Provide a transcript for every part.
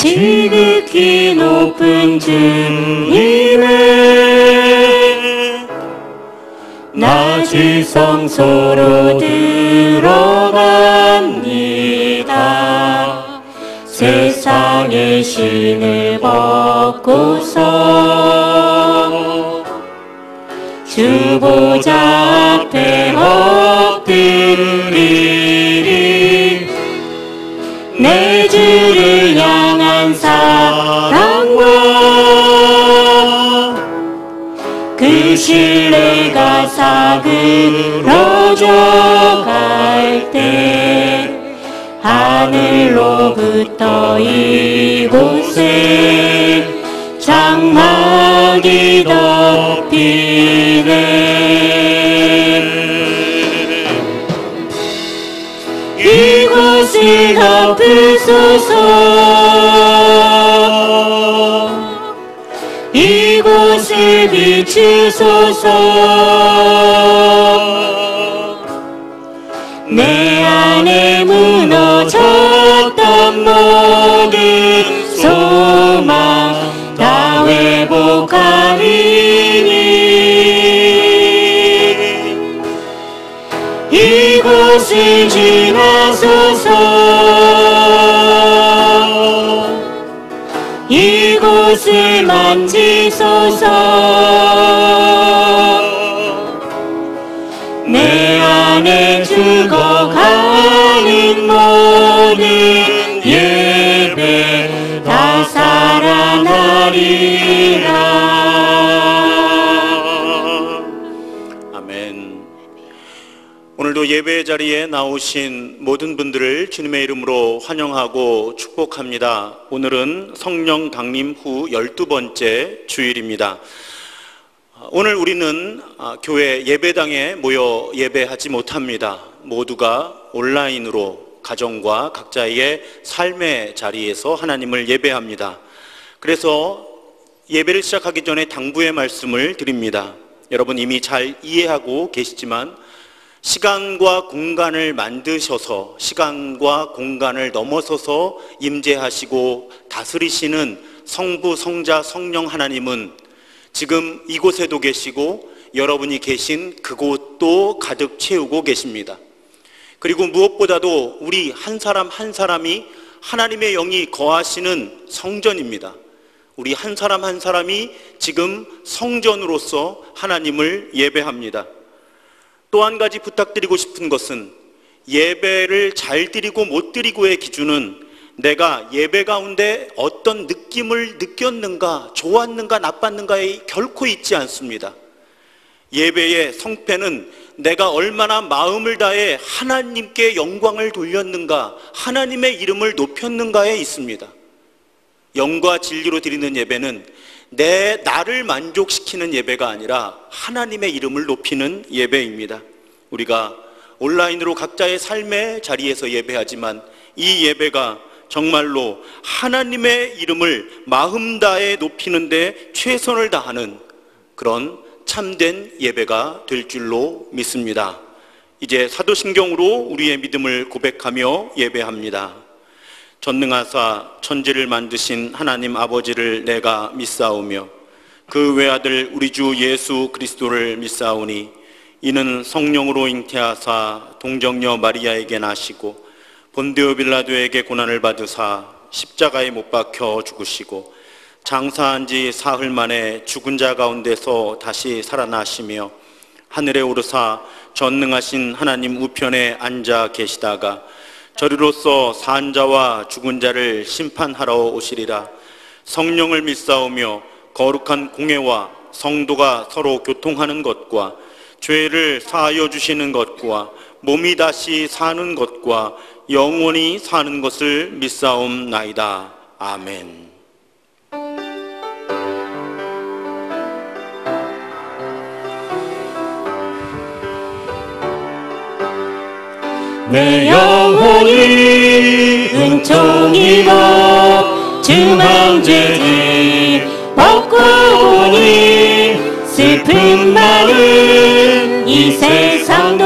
지극히 높은 주님의 낮은 성소로 들어갑니다. 세상의 신을 벗고서 주 보좌 앞에 엎드리리. 내 주를 향한 사랑과 그 신뢰가 사그러져 갈 때 하늘로부터 이곳에 장막이 덮이네. 이곳을 덮으소서. 이곳을 비추소서. 내 안에 무너졌던 모든 소망 다 회복하리니 이곳을 지나소서. 이곳을 만지소서. 내 안에 죽어가는 모든 예배 다 살아나리라. 아멘. 오늘도 예배 자리에 나오신 모든 분들을 주님의 이름으로 환영하고 축복합니다. 오늘은 성령 강림 후 12번째 주일입니다. 오늘 우리는 교회 예배당에 모여 예배하지 못합니다. 모두가 온라인으로 가정과 각자의 삶의 자리에서 하나님을 예배합니다. 그래서 예배를 시작하기 전에 당부의 말씀을 드립니다. 여러분 이미 잘 이해하고 계시지만 시간과 공간을 만드셔서 시간과 공간을 넘어서서 임재하시고 다스리시는 성부, 성자, 성령 하나님은 지금 이곳에도 계시고 여러분이 계신 그곳도 가득 채우고 계십니다. 그리고 무엇보다도 우리 한 사람 한 사람이 하나님의 영이 거하시는 성전입니다. 우리 한 사람 한 사람이 지금 성전으로서 하나님을 예배합니다. 또 한 가지 부탁드리고 싶은 것은 예배를 잘 드리고 못 드리고의 기준은 내가 예배 가운데 어떤 느낌을 느꼈는가, 좋았는가, 나빴는가에 결코 있지 않습니다. 예배의 성패는 내가 얼마나 마음을 다해 하나님께 영광을 돌렸는가, 하나님의 이름을 높였는가에 있습니다. 영과 진리로 드리는 예배는 나를 만족시키는 예배가 아니라 하나님의 이름을 높이는 예배입니다. 우리가 온라인으로 각자의 삶의 자리에서 예배하지만 이 예배가 정말로 하나님의 이름을 마음 다해 높이는 데 최선을 다하는 그런 참된 예배가 될 줄로 믿습니다. 이제 사도신경으로 우리의 믿음을 고백하며 예배합니다. 전능하사 천지를 만드신 하나님 아버지를 내가 믿사오며 그 외아들 우리 주 예수 그리스도를 믿사오니 이는 성령으로 잉태하사 동정녀 마리아에게 나시고 본디오 빌라도에게 고난을 받으사 십자가에 못 박혀 죽으시고 장사한 지 사흘 만에 죽은 자 가운데서 다시 살아나시며 하늘에 오르사 전능하신 하나님 우편에 앉아 계시다가 저리로서 산 자와 죽은 자를 심판하러 오시리라. 성령을 믿사오며 거룩한 공회와 성도가 서로 교통하는 것과 죄를 사하여 주시는 것과 몸이 다시 사는 것과 영원히 사는 것을 믿사옵나이다. 아멘. 내 영혼이 은총이고 주망죄지 벗고 보니 슬픔 많은 이 세상도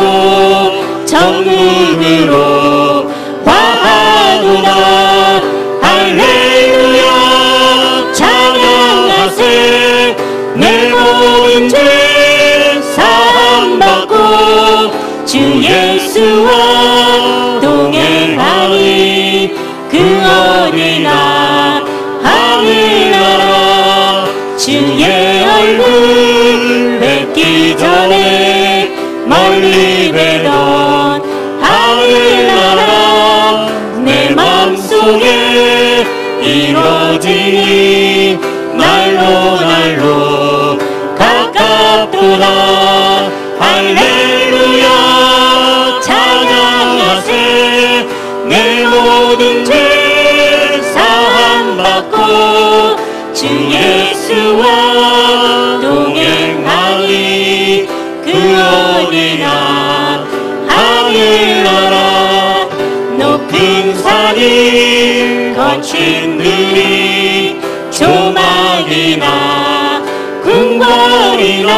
정육으로 화하구나. 할렐루야. 내 모든 죄 사함받고 주 예수와 동행하리. 그 어디나 하늘나라 높은 산이 거친 들이 조막이나 궁궐이나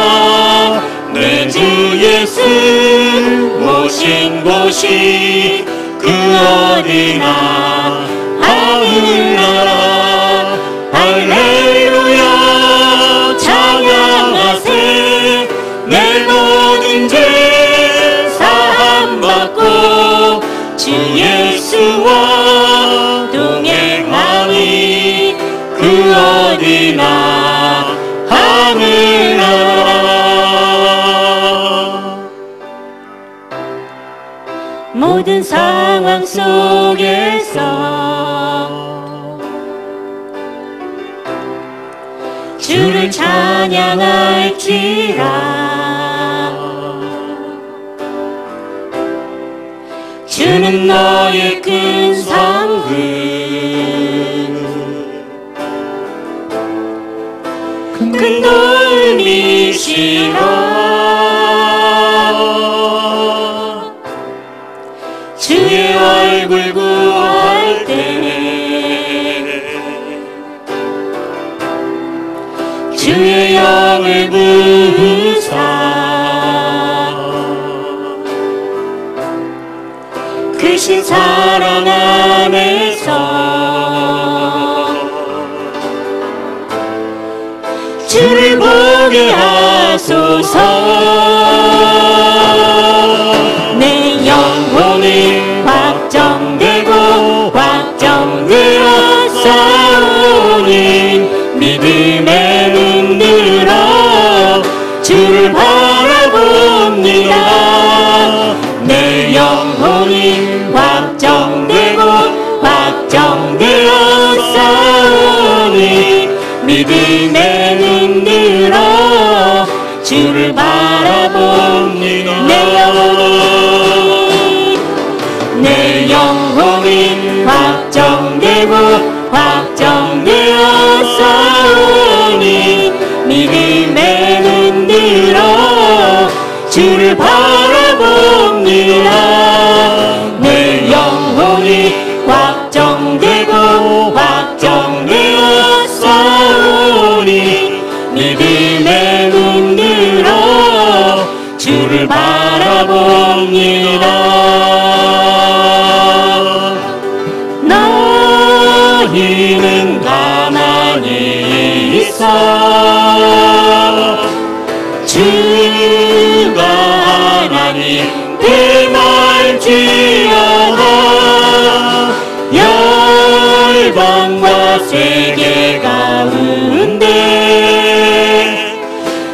내 주 예수 모신 곳이 그 어디나 하늘나라. 할렐루야 찬양하세. 내 모든 죄 사함받고 주 예수와 동행하리. 그 어디나 하늘나라. 모든 상황 속에서 주를 찬양할지라. 주는 너의 큰 상급 큰 도움이시라. 주의 얼굴 구할 때 주의 영을 부으사 크신 사랑 안에서 주를 보게 하소서. 내 영혼이 확정되고 확정되어 싸우니 믿음의 눈 들어 주를 바라봅니다. 내 영혼이 확정되고 확정되어 싸우니 믿음의 눈 들어 주를 바라봅니다. 내 영혼이 확정되고 확정되어 싸우니 믿음의 눈 들어 주를 바라봅니다. 내 영혼이 확정되고 확정되어 싸우니 믿음의 눈 들어 주를 바라봅니다. 너희는 가만히 있어 주가 하나님 대말지어다. 열방과 세계 가운데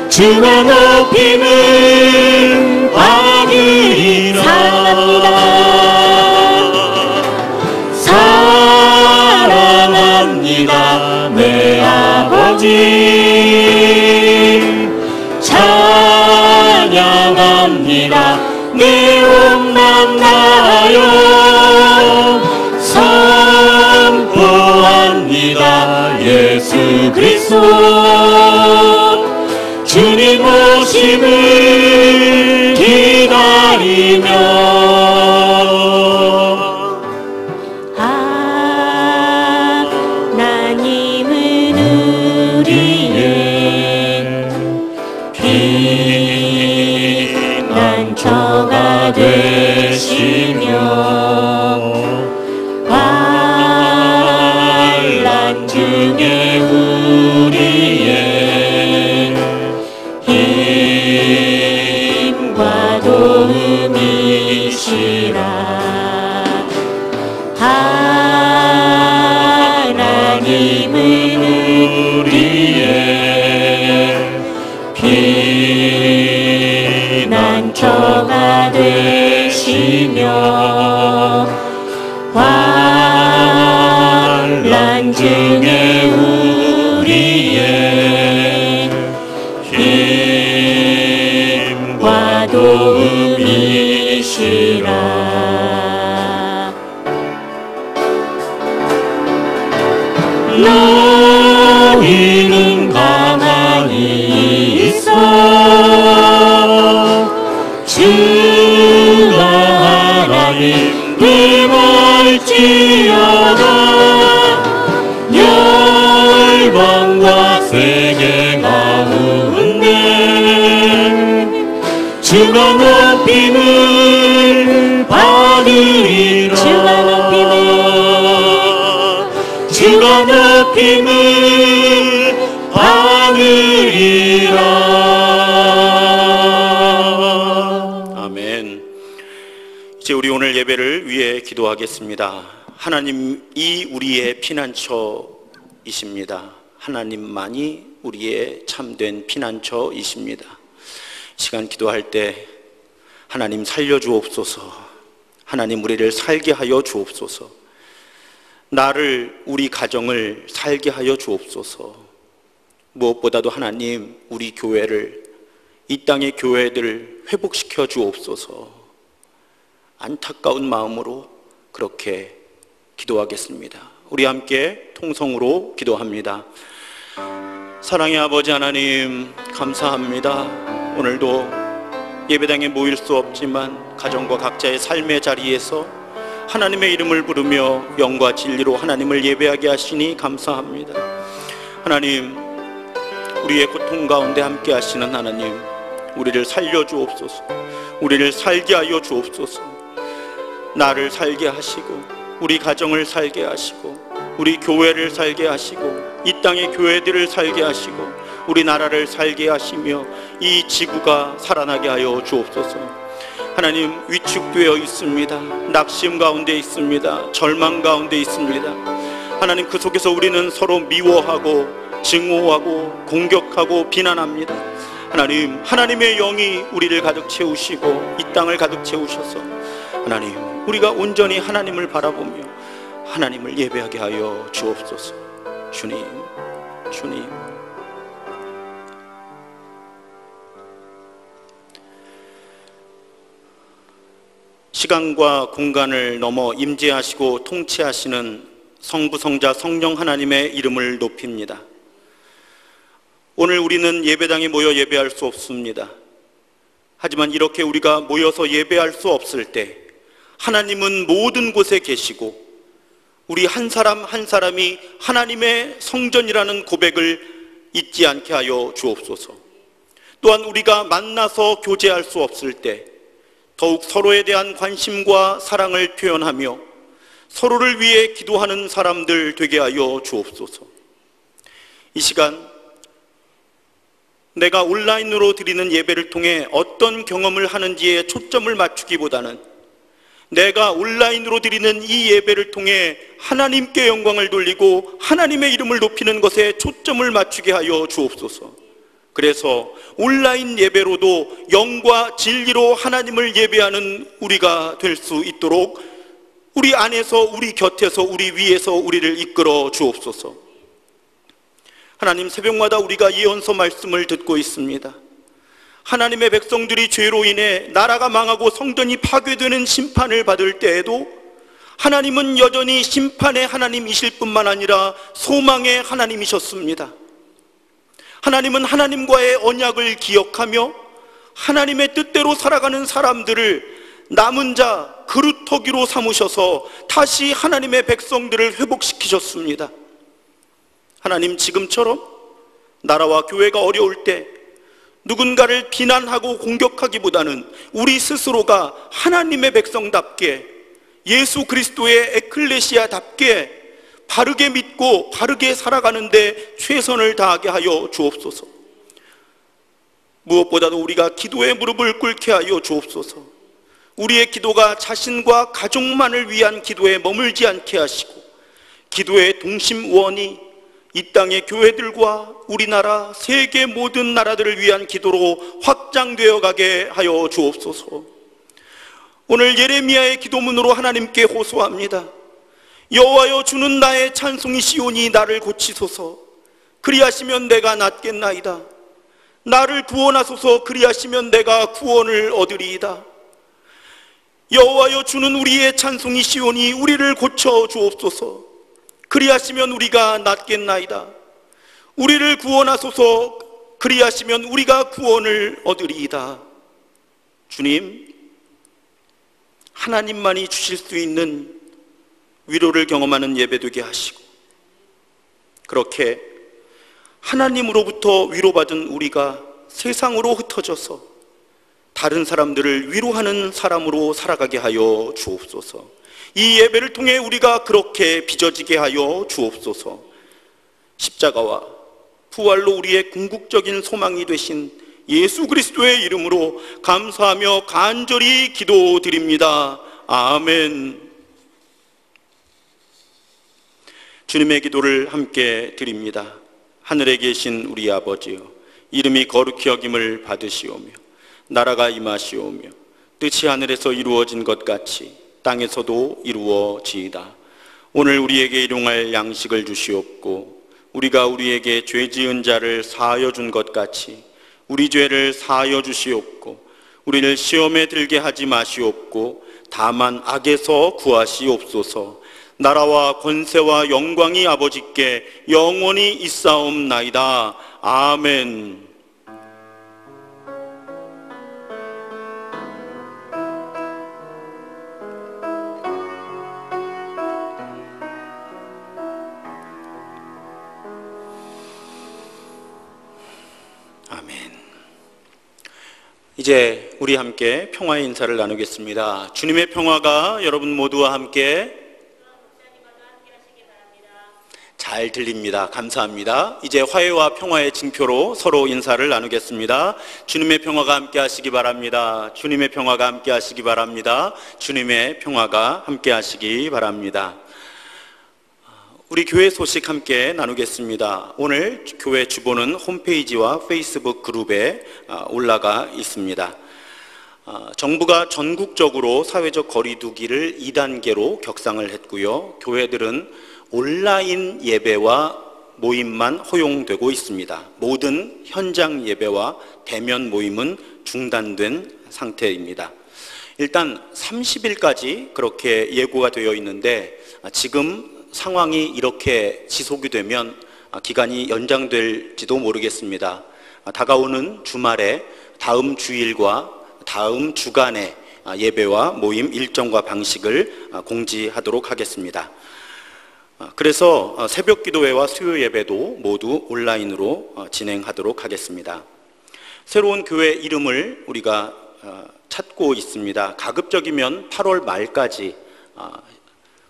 주가 높임을 받으리라. 사랑합니다 내 아버지. 찬양합니다 내 온 만나요. 선포합니다 예수 그리스도. 주님 오심을 기다리며 하나님은 우리의 피난처가 되시며 환난 중에 우리의 힘과 도움이시라. 하나님은 우리의 피난처가 되시며 환난 중에 우리의 힘과 도움이시라. 너희는 가만히 있어 주가 하나님 대할지어다. 열방과 세계 가운데 주가 높임을 받으리라. 주가 높임을 받으리라. 아멘. 이제 우리 오늘 예배를 위해 기도하겠습니다. 하나님이 우리의 피난처이십니다. 하나님만이 우리의 참된 피난처이십니다. 시간 기도할 때 하나님 살려주옵소서, 하나님 우리를 살게 하여 주옵소서, 나를, 우리 가정을 살게 하여 주옵소서, 무엇보다도 하나님 우리 교회를, 이 땅의 교회들을 회복시켜 주옵소서. 안타까운 마음으로 그렇게 기도하겠습니다. 우리 함께 통성으로 기도합니다. 사랑의 아버지 하나님, 감사합니다. 오늘도 예배당에 모일 수 없지만 가정과 각자의 삶의 자리에서 하나님의 이름을 부르며 영과 진리로 하나님을 예배하게 하시니 감사합니다. 하나님, 우리의 고통 가운데 함께 하시는 하나님, 우리를 살려주옵소서, 우리를 살게 하여 주옵소서. 나를 살게 하시고 우리 가정을 살게 하시고 우리 교회를 살게 하시고 이 땅의 교회들을 살게 하시고 우리나라를 살게 하시며 이 지구가 살아나게 하여 주옵소서. 하나님, 위축되어 있습니다. 낙심 가운데 있습니다. 절망 가운데 있습니다. 하나님, 그 속에서 우리는 서로 미워하고 증오하고 공격하고 비난합니다. 하나님, 하나님의 영이 우리를 가득 채우시고 이 땅을 가득 채우셔서 하나님, 우리가 온전히 하나님을 바라보며 하나님을 예배하게 하여 주옵소서. 주님, 주님. 시간과 공간을 넘어 임재하시고 통치하시는 성부, 성자, 성령 하나님의 이름을 높입니다. 오늘 우리는 예배당에 모여 예배할 수 없습니다. 하지만 이렇게 우리가 모여서 예배할 수 없을 때 하나님은 모든 곳에 계시고 우리 한 사람 한 사람이 하나님의 성전이라는 고백을 잊지 않게 하여 주옵소서. 또한 우리가 만나서 교제할 수 없을 때 더욱 서로에 대한 관심과 사랑을 표현하며 서로를 위해 기도하는 사람들 되게 하여 주옵소서. 이 시간 내가 온라인으로 드리는 예배를 통해 어떤 경험을 하는지에 초점을 맞추기보다는 내가 온라인으로 드리는 이 예배를 통해 하나님께 영광을 돌리고 하나님의 이름을 높이는 것에 초점을 맞추게 하여 주옵소서. 그래서 온라인 예배로도 영과 진리로 하나님을 예배하는 우리가 될 수 있도록 우리 안에서, 우리 곁에서, 우리 위에서 우리를 이끌어 주옵소서. 하나님, 새벽마다 우리가 예언서 말씀을 듣고 있습니다. 하나님의 백성들이 죄로 인해 나라가 망하고 성전이 파괴되는 심판을 받을 때에도 하나님은 여전히 심판의 하나님이실 뿐만 아니라 소망의 하나님이셨습니다. 하나님은 하나님과의 언약을 기억하며 하나님의 뜻대로 살아가는 사람들을 남은 자, 그루터기로 삼으셔서 다시 하나님의 백성들을 회복시키셨습니다. 하나님, 지금처럼 나라와 교회가 어려울 때 누군가를 비난하고 공격하기보다는 우리 스스로가 하나님의 백성답게 예수 그리스도의 에클레시아답게 바르게 믿고 바르게 살아가는데 최선을 다하게 하여 주옵소서. 무엇보다도 우리가 기도의 무릎을 꿇게 하여 주옵소서. 우리의 기도가 자신과 가족만을 위한 기도에 머물지 않게 하시고 기도의 동심원이 이 땅의 교회들과 우리나라, 세계 모든 나라들을 위한 기도로 확장되어 가게 하여 주옵소서. 오늘 예레미야의 기도문으로 하나님께 호소합니다. 여호와여, 주는 나의 찬송이시오니 나를 고치소서. 그리하시면 내가 낫겠나이다. 나를 구원하소서. 그리하시면 내가 구원을 얻으리이다. 여호와여, 주는 우리의 찬송이시오니 우리를 고쳐 주옵소서. 그리하시면 우리가 낫겠나이다. 우리를 구원하소서. 그리하시면 우리가 구원을 얻으리이다. 주님, 하나님만이 주실 수 있는 위로를 경험하는 예배되게 하시고, 그렇게 하나님으로부터 위로받은 우리가 세상으로 흩어져서 다른 사람들을 위로하는 사람으로 살아가게 하여 주옵소서. 이 예배를 통해 우리가 그렇게 빚어지게 하여 주옵소서. 십자가와 부활로 우리의 궁극적인 소망이 되신 예수 그리스도의 이름으로 감사하며 간절히 기도드립니다. 아멘. 주님의 기도를 함께 드립니다. 하늘에 계신 우리 아버지여, 이름이 거룩히 여김을 받으시오며 나라가 임하시오며 뜻이 하늘에서 이루어진 것 같이 땅에서도 이루어지이다. 오늘 우리에게 일용할 양식을 주시옵고, 우리가 우리에게 죄 지은 자를 사하여 준 것 같이 우리 죄를 사하여 주시옵고, 우리를 시험에 들게 하지 마시옵고 다만 악에서 구하시옵소서. 나라와 권세와 영광이 아버지께 영원히 있사옵나이다. 아멘. 아멘. 이제 우리 함께 평화의 인사를 나누겠습니다. 주님의 평화가 여러분 모두와 함께 잘 들립니다. 감사합니다. 이제 화해와 평화의 징표로 서로 인사를 나누겠습니다. 주님의 평화가 함께 하시기 바랍니다. 주님의 평화가 함께 하시기 바랍니다. 주님의 평화가 함께 하시기 바랍니다. 우리 교회 소식 함께 나누겠습니다. 오늘 교회 주보는 홈페이지와 페이스북 그룹에 올라가 있습니다. 정부가 전국적으로 사회적 거리두기를 2단계로 격상을 했고요. 교회들은 온라인 예배와 모임만 허용되고 있습니다. 모든 현장 예배와 대면 모임은 중단된 상태입니다. 일단 30일까지 그렇게 예고가 되어 있는데, 지금 상황이 이렇게 지속이 되면 기간이 연장될지도 모르겠습니다. 다가오는 주말에 다음 주일과 다음 주간의 예배와 모임 일정과 방식을 공지하도록 하겠습니다. 그래서 새벽 기도회와 수요 예배도 모두 온라인으로 진행하도록 하겠습니다. 새로운 교회 이름을 우리가 찾고 있습니다. 가급적이면 8월 말까지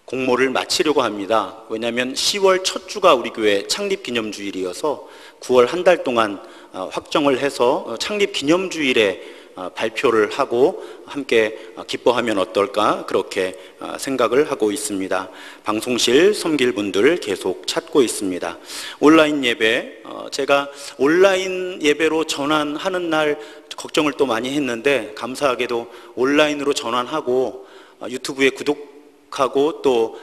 공모를 마치려고 합니다. 왜냐하면 10월 첫 주가 우리 교회 창립 기념주일이어서 9월 한 달 동안 확정을 해서 창립 기념주일에 발표를 하고 함께 기뻐하면 어떨까, 그렇게 생각을 하고 있습니다. 방송실 섬길 분들 계속 찾고 있습니다. 온라인 예배, 제가 온라인 예배로 전환하는 날 걱정을 또 많이 했는데, 감사하게도 온라인으로 전환하고 유튜브에 구독하고 또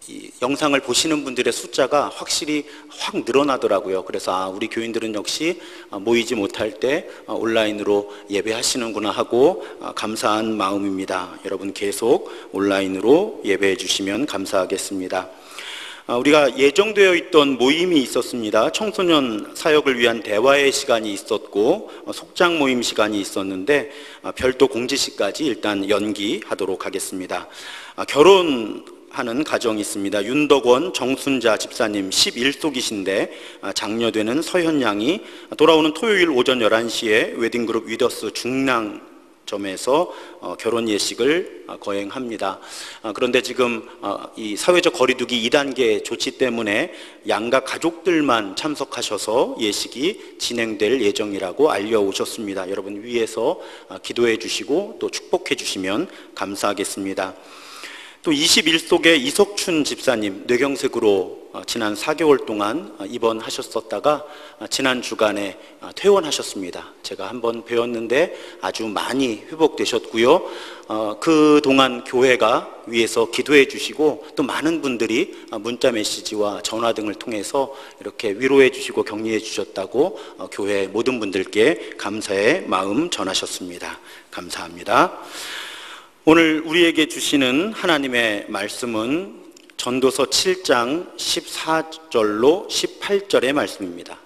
이 영상을 보시는 분들의 숫자가 확실히 확 늘어나더라고요. 그래서 우리 교인들은 역시 모이지 못할 때 온라인으로 예배하시는구나 하고 감사한 마음입니다. 여러분 계속 온라인으로 예배해 주시면 감사하겠습니다. 우리가 예정되어 있던 모임이 있었습니다. 청소년 사역을 위한 대화의 시간이 있었고 속장 모임 시간이 있었는데 별도 공지시까지 일단 연기하도록 하겠습니다. 결혼하는 가정이 있습니다. 윤덕원, 정순자 집사님 11속이신데 장녀되는 서현 양이 돌아오는 토요일 오전 11시에 웨딩그룹 위더스 중랑점에서 결혼 예식을 거행합니다. 그런데 지금 이 사회적 거리두기 2단계 조치 때문에 양가 가족들만 참석하셔서 예식이 진행될 예정이라고 알려오셨습니다. 여러분 위에서 기도해 주시고 또 축복해 주시면 감사하겠습니다. 또 21속의 이석춘 집사님, 뇌경색으로 지난 4개월 동안 입원하셨었다가 지난 주간에 퇴원하셨습니다. 제가 한번 뵈었는데 아주 많이 회복되셨고요. 그동안 교회가 위에서 기도해 주시고 또 많은 분들이 문자 메시지와 전화 등을 통해서 이렇게 위로해 주시고 격려해 주셨다고 교회 모든 분들께 감사의 마음 전하셨습니다. 감사합니다. 오늘 우리에게 주시는 하나님의 말씀은 전도서 7장 14절로 18절의 말씀입니다.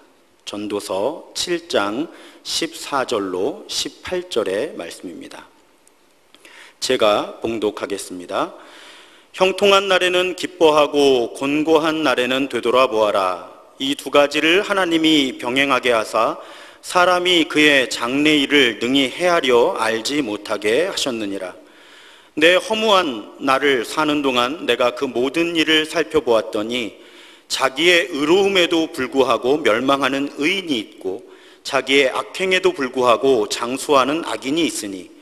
전도서 7장 14절로 18절의 말씀입니다. 제가 봉독하겠습니다. 형통한 날에는 기뻐하고 곤고한 날에는 되돌아보아라. 이 두 가지를 하나님이 병행하게 하사 사람이 그의 장래일을 능히 헤아려 알지 못하게 하셨느니라. 내 허무한 날을 사는 동안 내가 그 모든 일을 살펴보았더니 자기의 의로움에도 불구하고 멸망하는 의인이 있고 자기의 악행에도 불구하고 장수하는 악인이 있으니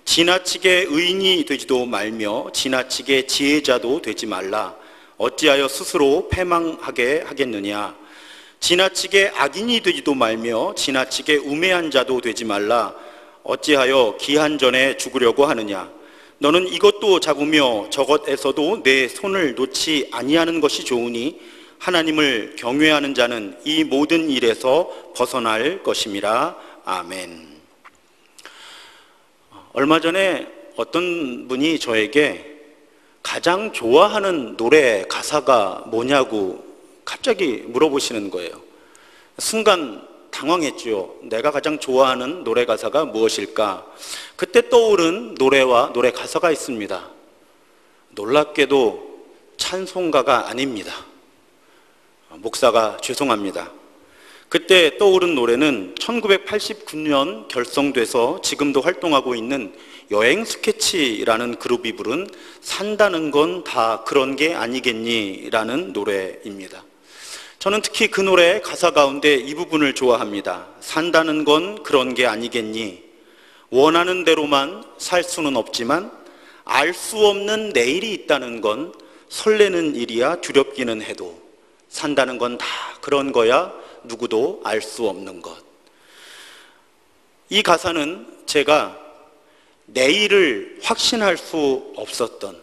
지나치게 의인이 되지도 말며 지나치게 지혜자도 되지 말라. 어찌하여 스스로 패망하게 하겠느냐. 지나치게 악인이 되지도 말며 지나치게 우매한 자도 되지 말라. 어찌하여 기한 전에 죽으려고 하느냐. 너는 이것도 잡으며 저것에서도 내 손을 놓지 아니하는 것이 좋으니 하나님을 경외하는 자는 이 모든 일에서 벗어날 것임이라. 아멘. 얼마 전에 어떤 분이 저에게 가장 좋아하는 노래 가사가 뭐냐고 갑자기 물어보시는 거예요. 순간 당황했죠. 내가 가장 좋아하는 노래 가사가 무엇일까? 그때 떠오른 노래와 노래 가사가 있습니다. 놀랍게도 찬송가가 아닙니다. 목사가 죄송합니다. 그때 떠오른 노래는 1989년 결성돼서 지금도 활동하고 있는 여행 스케치라는 그룹이 부른 산다는 건 다 그런 게 아니겠니? 라는 노래입니다. 저는 특히 그 노래 가사 가운데 이 부분을 좋아합니다. 산다는 건 그런 게 아니겠니? 원하는 대로만 살 수는 없지만 알 수 없는 내일이 있다는 건 설레는 일이야 두렵기는 해도 산다는 건 다 그런 거야 누구도 알 수 없는 것. 이 가사는 제가 내일을 확신할 수 없었던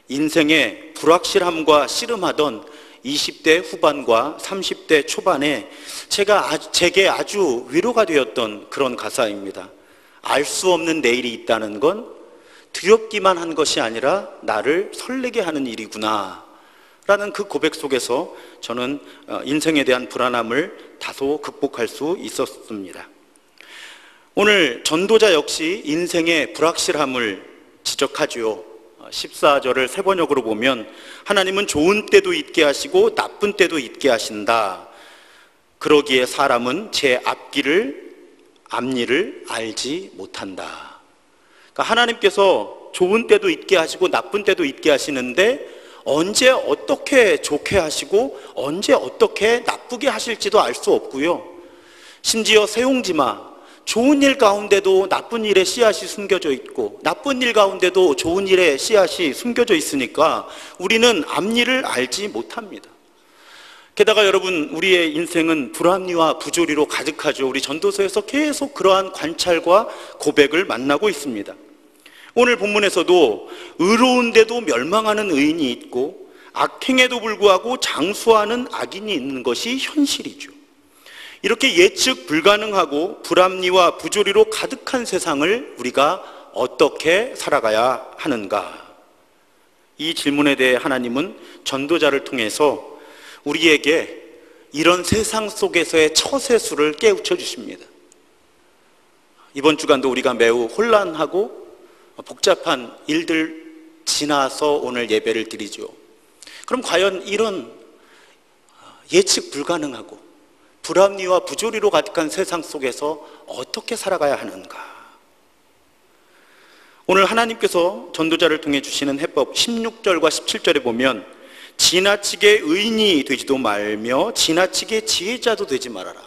인생의 불확실함과 씨름하던 20대 후반과 30대 초반에 제게 아주 위로가 되었던 그런 가사입니다. 알 수 없는 내일이 있다는 건 두렵기만 한 것이 아니라 나를 설레게 하는 일이구나 라는 그 고백 속에서 저는 인생에 대한 불안함을 다소 극복할 수 있었습니다. 오늘 전도자 역시 인생의 불확실함을 지적하지요. 14절을 세 번역으로 보면 하나님은 좋은 때도 있게 하시고 나쁜 때도 있게 하신다. 그러기에 사람은 제 앞일을 알지 못한다. 그러니까 하나님께서 좋은 때도 있게 하시고 나쁜 때도 있게 하시는데 언제 어떻게 좋게 하시고 언제 어떻게 나쁘게 하실지도 알 수 없고요. 심지어 세옹지마 좋은 일 가운데도 나쁜 일의 씨앗이 숨겨져 있고 나쁜 일 가운데도 좋은 일의 씨앗이 숨겨져 있으니까 우리는 앞일을 알지 못합니다. 게다가 여러분, 우리의 인생은 불합리와 부조리로 가득하죠. 우리 전도서에서 계속 그러한 관찰과 고백을 만나고 있습니다. 오늘 본문에서도 의로운데도 멸망하는 의인이 있고 악행에도 불구하고 장수하는 악인이 있는 것이 현실이죠. 이렇게 예측 불가능하고 불합리와 부조리로 가득한 세상을 우리가 어떻게 살아가야 하는가? 이 질문에 대해 하나님은 전도자를 통해서 우리에게 이런 세상 속에서의 처세수를 깨우쳐 주십니다. 이번 주간도 우리가 매우 혼란하고 복잡한 일들 지나서 오늘 예배를 드리죠. 그럼 과연 이런 예측 불가능하고 불합리와 부조리로 가득한 세상 속에서 어떻게 살아가야 하는가? 오늘 하나님께서 전도자를 통해 주시는 해법 16절과 17절에 보면 지나치게 의인이 되지도 말며 지나치게 지혜자도 되지 말아라.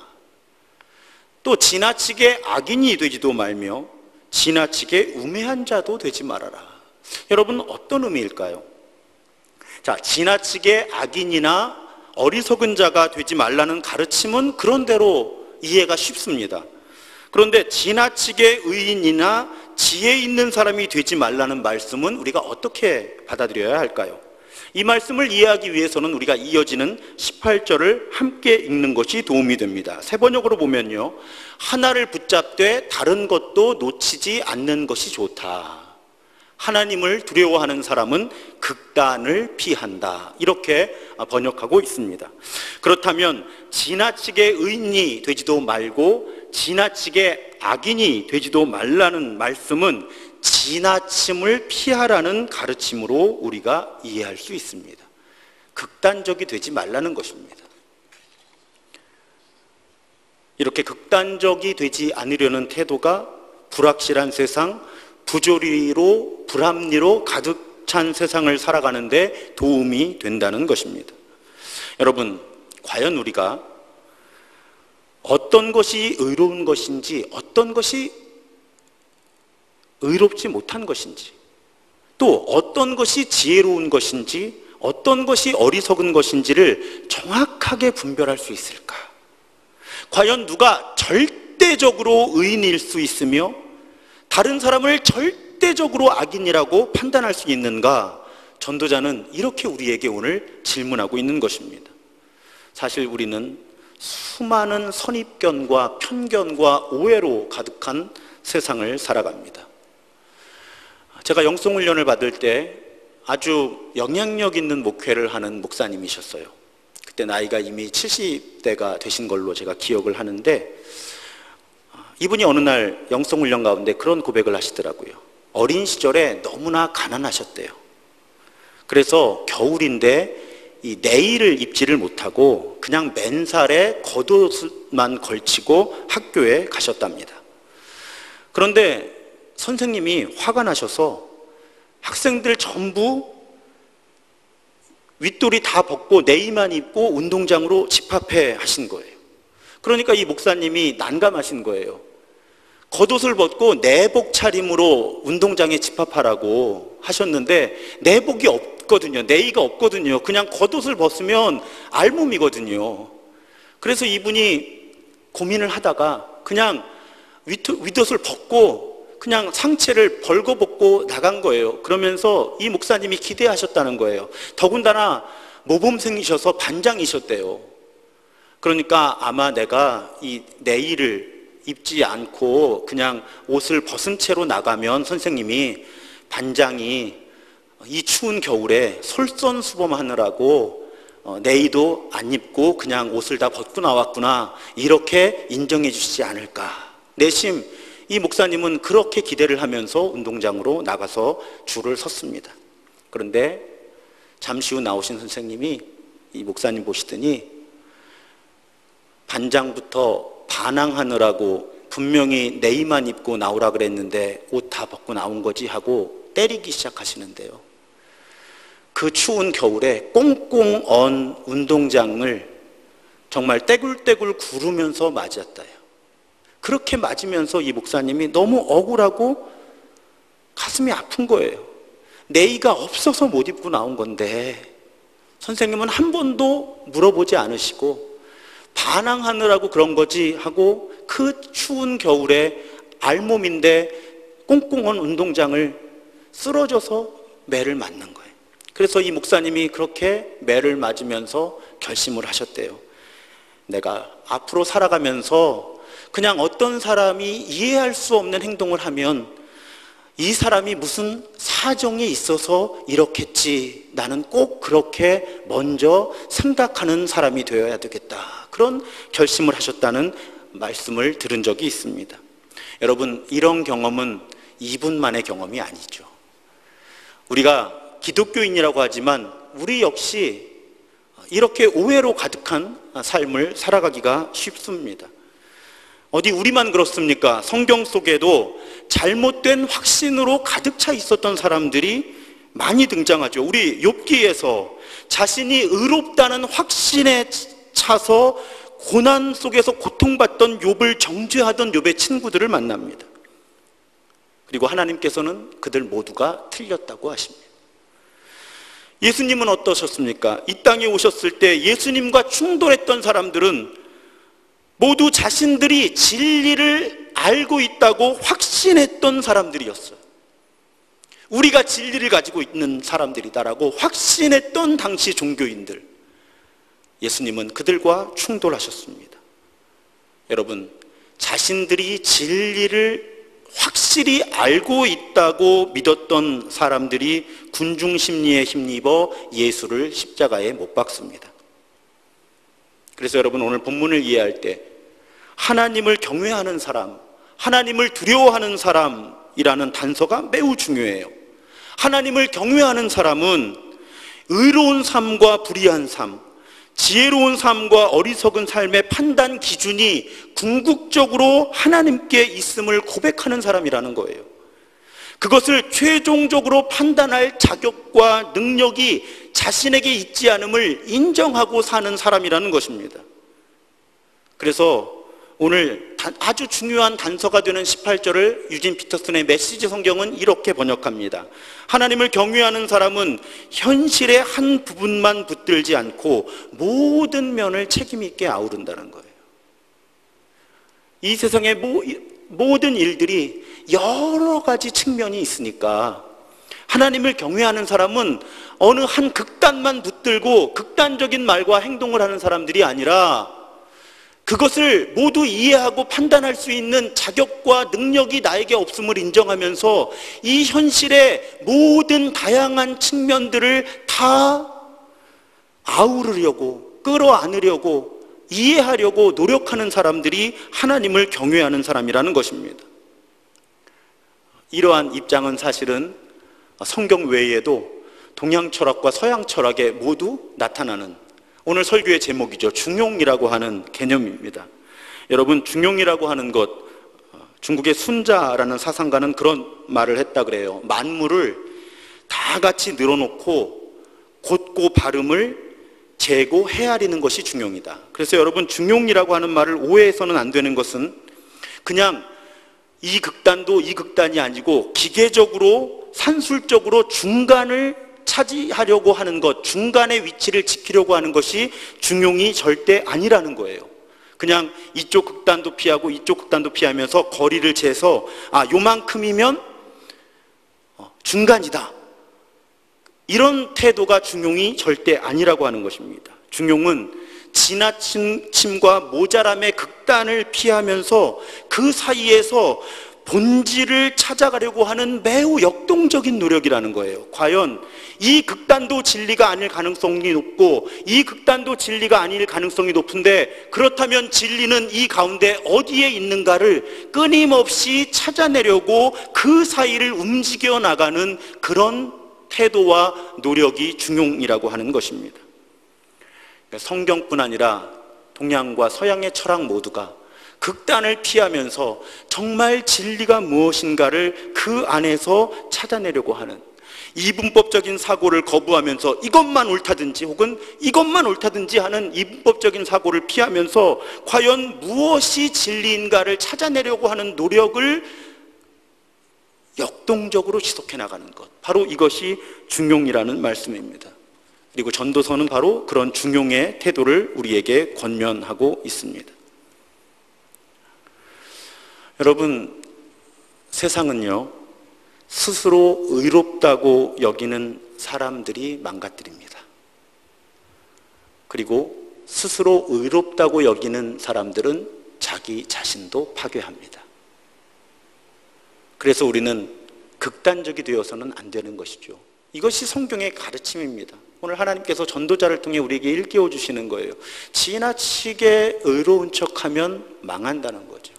또 지나치게 악인이 되지도 말며 지나치게 우매한 자도 되지 말아라. 여러분, 어떤 의미일까요? 자, 지나치게 악인이나 어리석은 자가 되지 말라는 가르침은 그런대로 이해가 쉽습니다. 그런데 지나치게 의인이나 지혜 있는 사람이 되지 말라는 말씀은 우리가 어떻게 받아들여야 할까요? 이 말씀을 이해하기 위해서는 우리가 이어지는 18절을 함께 읽는 것이 도움이 됩니다. 세 번역으로 보면요, 하나를 붙잡되 다른 것도 놓치지 않는 것이 좋다. 하나님을 두려워하는 사람은 극단을 피한다. 이렇게 번역하고 있습니다. 그렇다면 지나치게 의인이 되지도 말고 지나치게 악인이 되지도 말라는 말씀은 지나침을 피하라는 가르침으로 우리가 이해할 수 있습니다. 극단적이 되지 말라는 것입니다. 이렇게 극단적이 되지 않으려는 태도가 불확실한 세상, 부조리로 불합리로 가득 찬 세상을 살아가는데 도움이 된다는 것입니다. 여러분, 과연 우리가 어떤 것이 의로운 것인지, 어떤 것이 의롭지 못한 것인지, 또 어떤 것이 지혜로운 것인지, 어떤 것이 어리석은 것인지를 정확하게 분별할 수 있을까? 과연 누가 절대적으로 의인일 수 있으며 다른 사람을 절대적으로 악인이라고 판단할 수 있는가? 전도자는 이렇게 우리에게 오늘 질문하고 있는 것입니다. 사실 우리는 수많은 선입견과 편견과 오해로 가득한 세상을 살아갑니다. 제가 영성훈련을 받을 때 아주 영향력 있는 목회를 하는 목사님이셨어요. 그때 나이가 이미 70대가 되신 걸로 제가 기억을 하는데, 이분이 어느 날 영성훈련 가운데 그런 고백을 하시더라고요. 어린 시절에 너무나 가난하셨대요. 그래서 겨울인데 이 내의를 입지를 못하고 그냥 맨살에 겉옷만 걸치고 학교에 가셨답니다. 그런데 선생님이 화가 나셔서 학생들 전부 윗돌이 다 벗고 내의만 입고 운동장으로 집합해 하신 거예요. 그러니까 이 목사님이 난감하신 거예요. 겉옷을 벗고 내복 차림으로 운동장에 집합하라고 하셨는데 내복이 없거든요. 내의가 없거든요. 그냥 겉옷을 벗으면 알몸이거든요. 그래서 이분이 고민을 하다가 그냥 윗옷을 벗고 그냥 상체를 벌거벗고 나간 거예요. 그러면서 이 목사님이 기대하셨다는 거예요. 더군다나 모범생이셔서 반장이셨대요. 그러니까 아마 내가 이 내의를 입지 않고 그냥 옷을 벗은 채로 나가면 선생님이, 반장이 이 추운 겨울에 솔선수범하느라고 내의도 안 입고 그냥 옷을 다 벗고 나왔구나, 이렇게 인정해 주시지 않을까. 내심 이 목사님은 그렇게 기대를 하면서 운동장으로 나가서 줄을 섰습니다. 그런데 잠시 후 나오신 선생님이 이 목사님 보시더니 반장부터 반항하느라고 분명히 내의만 입고 나오라 그랬는데 옷 다 벗고 나온 거지 하고 때리기 시작하시는데요. 그 추운 겨울에 꽁꽁 언 운동장을 정말 떼굴떼굴 구르면서 맞았다요. 그렇게 맞으면서 이 목사님이 너무 억울하고 가슴이 아픈 거예요. 내의가 없어서 못 입고 나온 건데 선생님은 한 번도 물어보지 않으시고 반항하느라고 그런 거지 하고 그 추운 겨울에 알몸인데 꽁꽁한 운동장을 쓰러져서 매를 맞는 거예요. 그래서 이 목사님이 그렇게 매를 맞으면서 결심을 하셨대요. 내가 앞으로 살아가면서 그냥 어떤 사람이 이해할 수 없는 행동을 하면 이 사람이 무슨 사정이 있어서 이렇겠지, 나는 꼭 그렇게 먼저 생각하는 사람이 되어야 되겠다, 그런 결심을 하셨다는 말씀을 들은 적이 있습니다. 여러분, 이런 경험은 이분만의 경험이 아니죠. 우리가 기독교인이라고 하지만 우리 역시 이렇게 오해로 가득한 삶을 살아가기가 쉽습니다. 어디 우리만 그렇습니까? 성경 속에도 잘못된 확신으로 가득 차 있었던 사람들이 많이 등장하죠. 우리 욥기에서 자신이 의롭다는 확신에 차서 고난 속에서 고통받던 욥을 정죄하던 욥의 친구들을 만납니다. 그리고 하나님께서는 그들 모두가 틀렸다고 하십니다. 예수님은 어떠셨습니까? 이 땅에 오셨을 때 예수님과 충돌했던 사람들은 모두 자신들이 진리를 알고 있다고 확신했던 사람들이었어요. 우리가 진리를 가지고 있는 사람들이다라고 확신했던 당시 종교인들, 예수님은 그들과 충돌하셨습니다. 여러분, 자신들이 진리를 확실히 알고 있다고 믿었던 사람들이 군중 심리에 힘입어 예수를 십자가에 못 박습니다. 그래서 여러분, 오늘 본문을 이해할 때 하나님을 경외하는 사람, 하나님을 두려워하는 사람이라는 단서가 매우 중요해요. 하나님을 경외하는 사람은 의로운 삶과 불의한 삶, 지혜로운 삶과 어리석은 삶의 판단 기준이 궁극적으로 하나님께 있음을 고백하는 사람이라는 거예요. 그것을 최종적으로 판단할 자격과 능력이 자신에게 있지 않음을 인정하고 사는 사람이라는 것입니다. 그래서 오늘 아주 중요한 단서가 되는 18절을 유진 피터슨의 메시지 성경은 이렇게 번역합니다. 하나님을 경외하는 사람은 현실의 한 부분만 붙들지 않고 모든 면을 책임 있게 아우른다는 거예요. 이 세상의 모든 일들이 여러 가지 측면이 있으니까 하나님을 경외하는 사람은 어느 한 극단만 붙들고 극단적인 말과 행동을 하는 사람들이 아니라 그것을 모두 이해하고 판단할 수 있는 자격과 능력이 나에게 없음을 인정하면서 이 현실의 모든 다양한 측면들을 다 아우르려고, 끌어안으려고, 이해하려고 노력하는 사람들이 하나님을 경외하는 사람이라는 것입니다. 이러한 입장은 사실은 성경 외에도 동양 철학과 서양 철학에 모두 나타나는 오늘 설교의 제목이죠. 중용이라고 하는 개념입니다. 여러분, 중용이라고 하는 것, 중국의 순자라는 사상가는 그런 말을 했다 그래요. 만물을 다 같이 늘어놓고 곧고 발음을 재고 헤아리는 것이 중용이다. 그래서 여러분, 중용이라고 하는 말을 오해해서는 안 되는 것은 그냥 이 극단도 이 극단이 아니고 기계적으로 산술적으로 중간을 차지하려고 하는 것, 중간의 위치를 지키려고 하는 것이 중용이 절대 아니라는 거예요. 그냥 이쪽 극단도 피하고 이쪽 극단도 피하면서 거리를 재서 요만큼이면 중간이다, 이런 태도가 중용이 절대 아니라고 하는 것입니다. 중용은 지나침과 모자람의 극단을 피하면서 그 사이에서 본질을 찾아가려고 하는 매우 역동적인 노력이라는 거예요. 과연 이 극단도 진리가 아닐 가능성이 높고 이 극단도 진리가 아닐 가능성이 높은데, 그렇다면 진리는 이 가운데 어디에 있는가를 끊임없이 찾아내려고 그 사이를 움직여 나가는 그런 태도와 노력이 중용이라고 하는 것입니다. 성경뿐 아니라 동양과 서양의 철학 모두가 극단을 피하면서 정말 진리가 무엇인가를 그 안에서 찾아내려고 하는, 이분법적인 사고를 거부하면서 이것만 옳다든지 혹은 이것만 옳다든지 하는 이분법적인 사고를 피하면서 과연 무엇이 진리인가를 찾아내려고 하는 노력을 역동적으로 지속해 나가는 것, 바로 이것이 중용이라는 말씀입니다. 그리고 전도서는 바로 그런 중용의 태도를 우리에게 권면하고 있습니다. 여러분, 세상은요, 스스로 의롭다고 여기는 사람들이 망가뜨립니다. 그리고 스스로 의롭다고 여기는 사람들은 자기 자신도 파괴합니다. 그래서 우리는 극단적이 되어서는 안 되는 것이죠. 이것이 성경의 가르침입니다. 오늘 하나님께서 전도자를 통해 우리에게 일깨워 주시는 거예요. 지나치게 의로운 척하면 망한다는 거죠.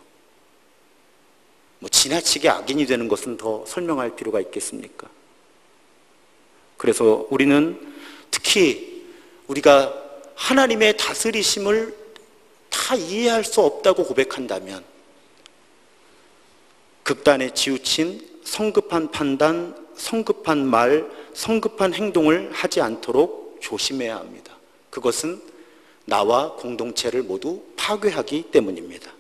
지나치게 악인이 되는 것은 더 설명할 필요가 있겠습니까? 그래서 우리는 특히 우리가 하나님의 다스리심을 다 이해할 수 없다고 고백한다면 극단에 치우친 성급한 판단, 성급한 말, 성급한 행동을 하지 않도록 조심해야 합니다. 그것은 나와 공동체를 모두 파괴하기 때문입니다.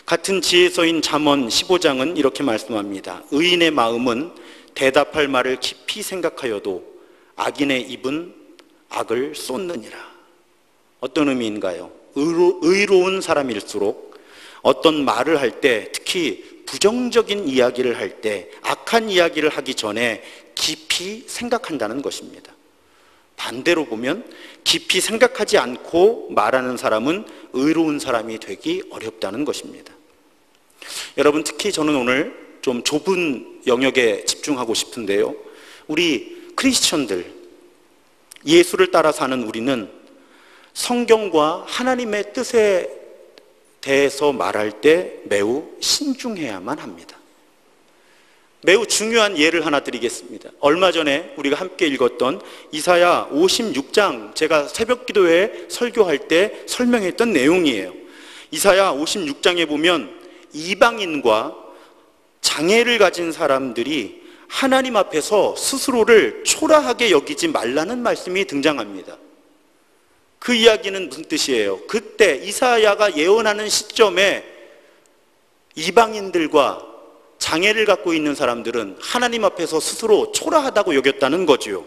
같은 지혜서인 잠언 15장은 이렇게 말씀합니다. 의인의 마음은 대답할 말을 깊이 생각하여도 악인의 입은 악을 쏟느니라. 어떤 의미인가요? 의로운 사람일수록 어떤 말을 할 때, 특히 부정적인 이야기를 할 때, 악한 이야기를 하기 전에 깊이 생각한다는 것입니다. 반대로 보면 깊이 생각하지 않고 말하는 사람은 의로운 사람이 되기 어렵다는 것입니다. 여러분, 특히 저는 오늘 좀 좁은 영역에 집중하고 싶은데요. 우리 크리스천들, 예수를 따라 사는 우리는 성경과 하나님의 뜻에 대해서 말할 때 매우 신중해야만 합니다. 매우 중요한 예를 하나 드리겠습니다. 얼마 전에 우리가 함께 읽었던 이사야 56장, 제가 새벽 기도회 설교할 때 설명했던 내용이에요. 이사야 56장에 보면 이방인과 장애를 가진 사람들이 하나님 앞에서 스스로를 초라하게 여기지 말라는 말씀이 등장합니다. 그 이야기는 무슨 뜻이에요? 그때 이사야가 예언하는 시점에 이방인들과 장애를 갖고 있는 사람들은 하나님 앞에서 스스로 초라하다고 여겼다는 거지요.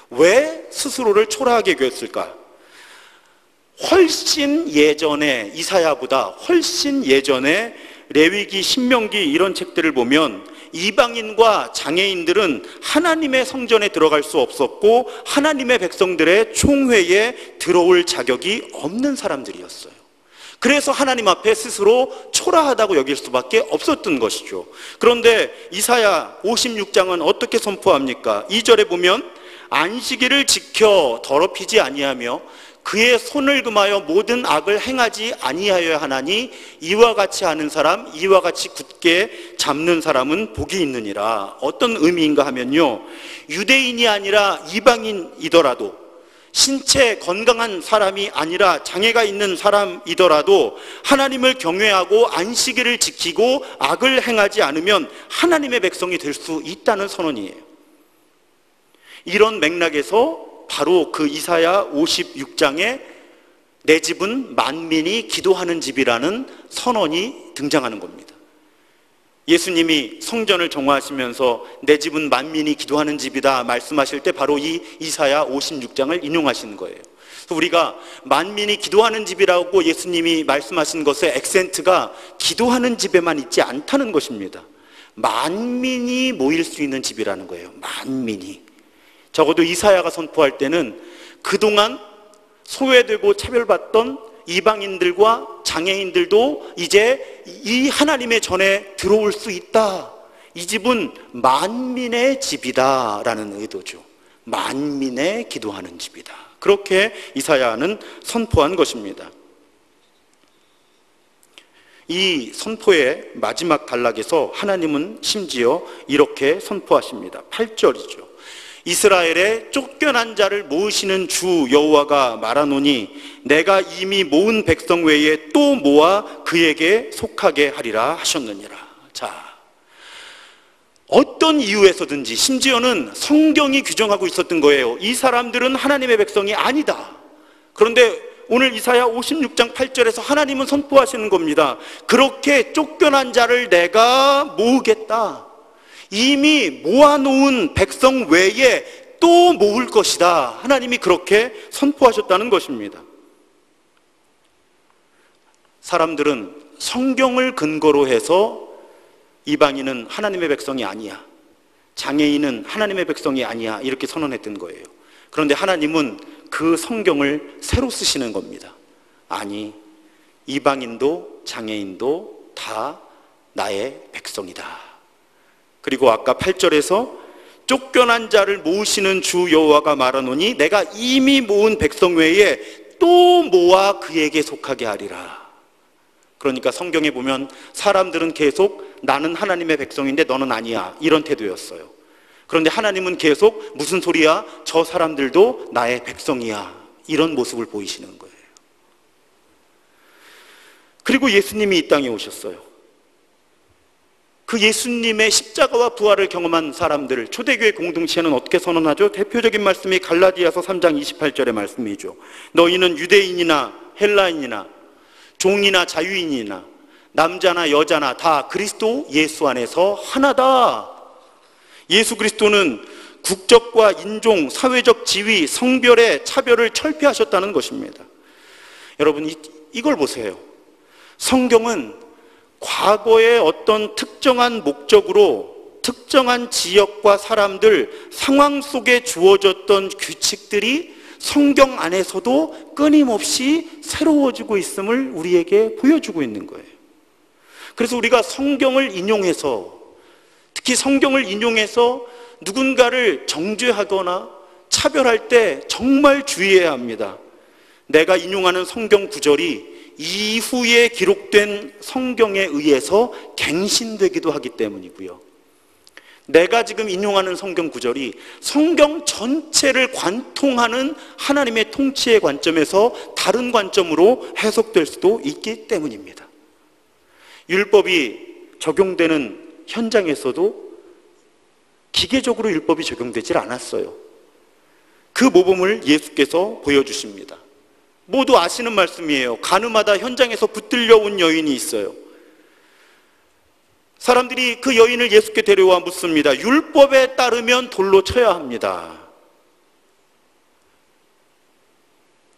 왜 스스로를 초라하게 여겼을까? 훨씬 예전에, 이사야보다 훨씬 예전에 레위기, 신명기 이런 책들을 보면 이방인과 장애인들은 하나님의 성전에 들어갈 수 없었고 하나님의 백성들의 총회에 들어올 자격이 없는 사람들이었어요. 그래서 하나님 앞에 스스로 초라하다고 여길 수밖에 없었던 것이죠. 그런데 이사야 56장은 어떻게 선포합니까? 2절에 보면 안식일을 지켜 더럽히지 아니하며 그의 손을 금하여 모든 악을 행하지 아니하여야 하나니 이와 같이 하는 사람, 이와 같이 굳게 잡는 사람은 복이 있느니라. 어떤 의미인가 하면요, 유대인이 아니라 이방인이더라도, 신체 건강한 사람이 아니라 장애가 있는 사람이더라도 하나님을 경외하고 안식일을 지키고 악을 행하지 않으면 하나님의 백성이 될 수 있다는 선언이에요. 이런 맥락에서 바로 그 이사야 56장에 내 집은 만민이 기도하는 집이라는 선언이 등장하는 겁니다. 예수님이 성전을 정화하시면서 내 집은 만민이 기도하는 집이다 말씀하실 때 바로 이 이사야 56장을 인용하시는 거예요. 우리가 만민이 기도하는 집이라고 예수님이 말씀하신 것의 액센트가 기도하는 집에만 있지 않다는 것입니다. 만민이 모일 수 있는 집이라는 거예요. 만민이. 적어도 이사야가 선포할 때는 그동안 소외되고 차별받던 이방인들과 장애인들도 이제 이 하나님의 전에 들어올 수 있다. 이 집은 만민의 집이다 라는 의도죠. 만민의 기도하는 집이다. 그렇게 이사야는 선포한 것입니다. 이 선포의 마지막 단락에서 하나님은 심지어 이렇게 선포하십니다. 8절이죠. 이스라엘의 쫓겨난 자를 모으시는 주 여호와가 말하노니 내가 이미 모은 백성 외에 또 모아 그에게 속하게 하리라 하셨느니라. 자, 어떤 이유에서든지, 심지어는 성경이 규정하고 있었던 거예요. 이 사람들은 하나님의 백성이 아니다. 그런데 오늘 이사야 56장 8절에서 하나님은 선포하시는 겁니다. 그렇게 쫓겨난 자를 내가 모으겠다. 이미 모아놓은 백성 외에 또 모을 것이다. 하나님이 그렇게 선포하셨다는 것입니다. 사람들은 성경을 근거로 해서 이방인은 하나님의 백성이 아니야, 장애인은 하나님의 백성이 아니야 이렇게 선언했던 거예요. 그런데 하나님은 그 성경을 새로 쓰시는 겁니다. 아니, 이방인도 장애인도 다 나의 백성이다. 그리고 아까 8절에서 쫓겨난 자를 모으시는 주 여호와가 말하노니 내가 이미 모은 백성 외에 또 모아 그에게 속하게 하리라. 그러니까 성경에 보면 사람들은 계속 나는 하나님의 백성인데 너는 아니야 이런 태도였어요. 그런데 하나님은 계속 무슨 소리야? 저 사람들도 나의 백성이야 이런 모습을 보이시는 거예요. 그리고 예수님이 이 땅에 오셨어요. 그 예수님의 십자가와 부활을 경험한 사람들, 초대교회 공동체는 어떻게 선언하죠? 대표적인 말씀이 갈라디아서 3장 28절의 말씀이죠. 너희는 유대인이나 헬라인이나 종이나 자유인이나 남자나 여자나 다 그리스도 예수 안에서 하나다. 예수 그리스도는 국적과 인종, 사회적 지위, 성별의 차별을 철폐하셨다는 것입니다. 여러분, 이걸 보세요. 성경은 과거의 어떤 특정한 목적으로 특정한 지역과 사람들, 상황 속에 주어졌던 규칙들이 성경 안에서도 끊임없이 새로워지고 있음을 우리에게 보여주고 있는 거예요. 그래서 우리가 성경을 인용해서 특히 성경을 인용해서 누군가를 정죄하거나 차별할 때 정말 주의해야 합니다. 내가 인용하는 성경 구절이 이후에 기록된 성경에 의해서 갱신되기도 하기 때문이고요. 내가 지금 인용하는 성경 구절이 성경 전체를 관통하는 하나님의 통치의 관점에서 다른 관점으로 해석될 수도 있기 때문입니다. 율법이 적용되는 현장에서도 기계적으로 율법이 적용되질 않았어요. 그 모범을 예수께서 보여주십니다. 모두 아시는 말씀이에요. 가늠하다 현장에서 붙들려 온 여인이 있어요. 사람들이 그 여인을 예수께 데려와 묻습니다. 율법에 따르면 돌로 쳐야 합니다.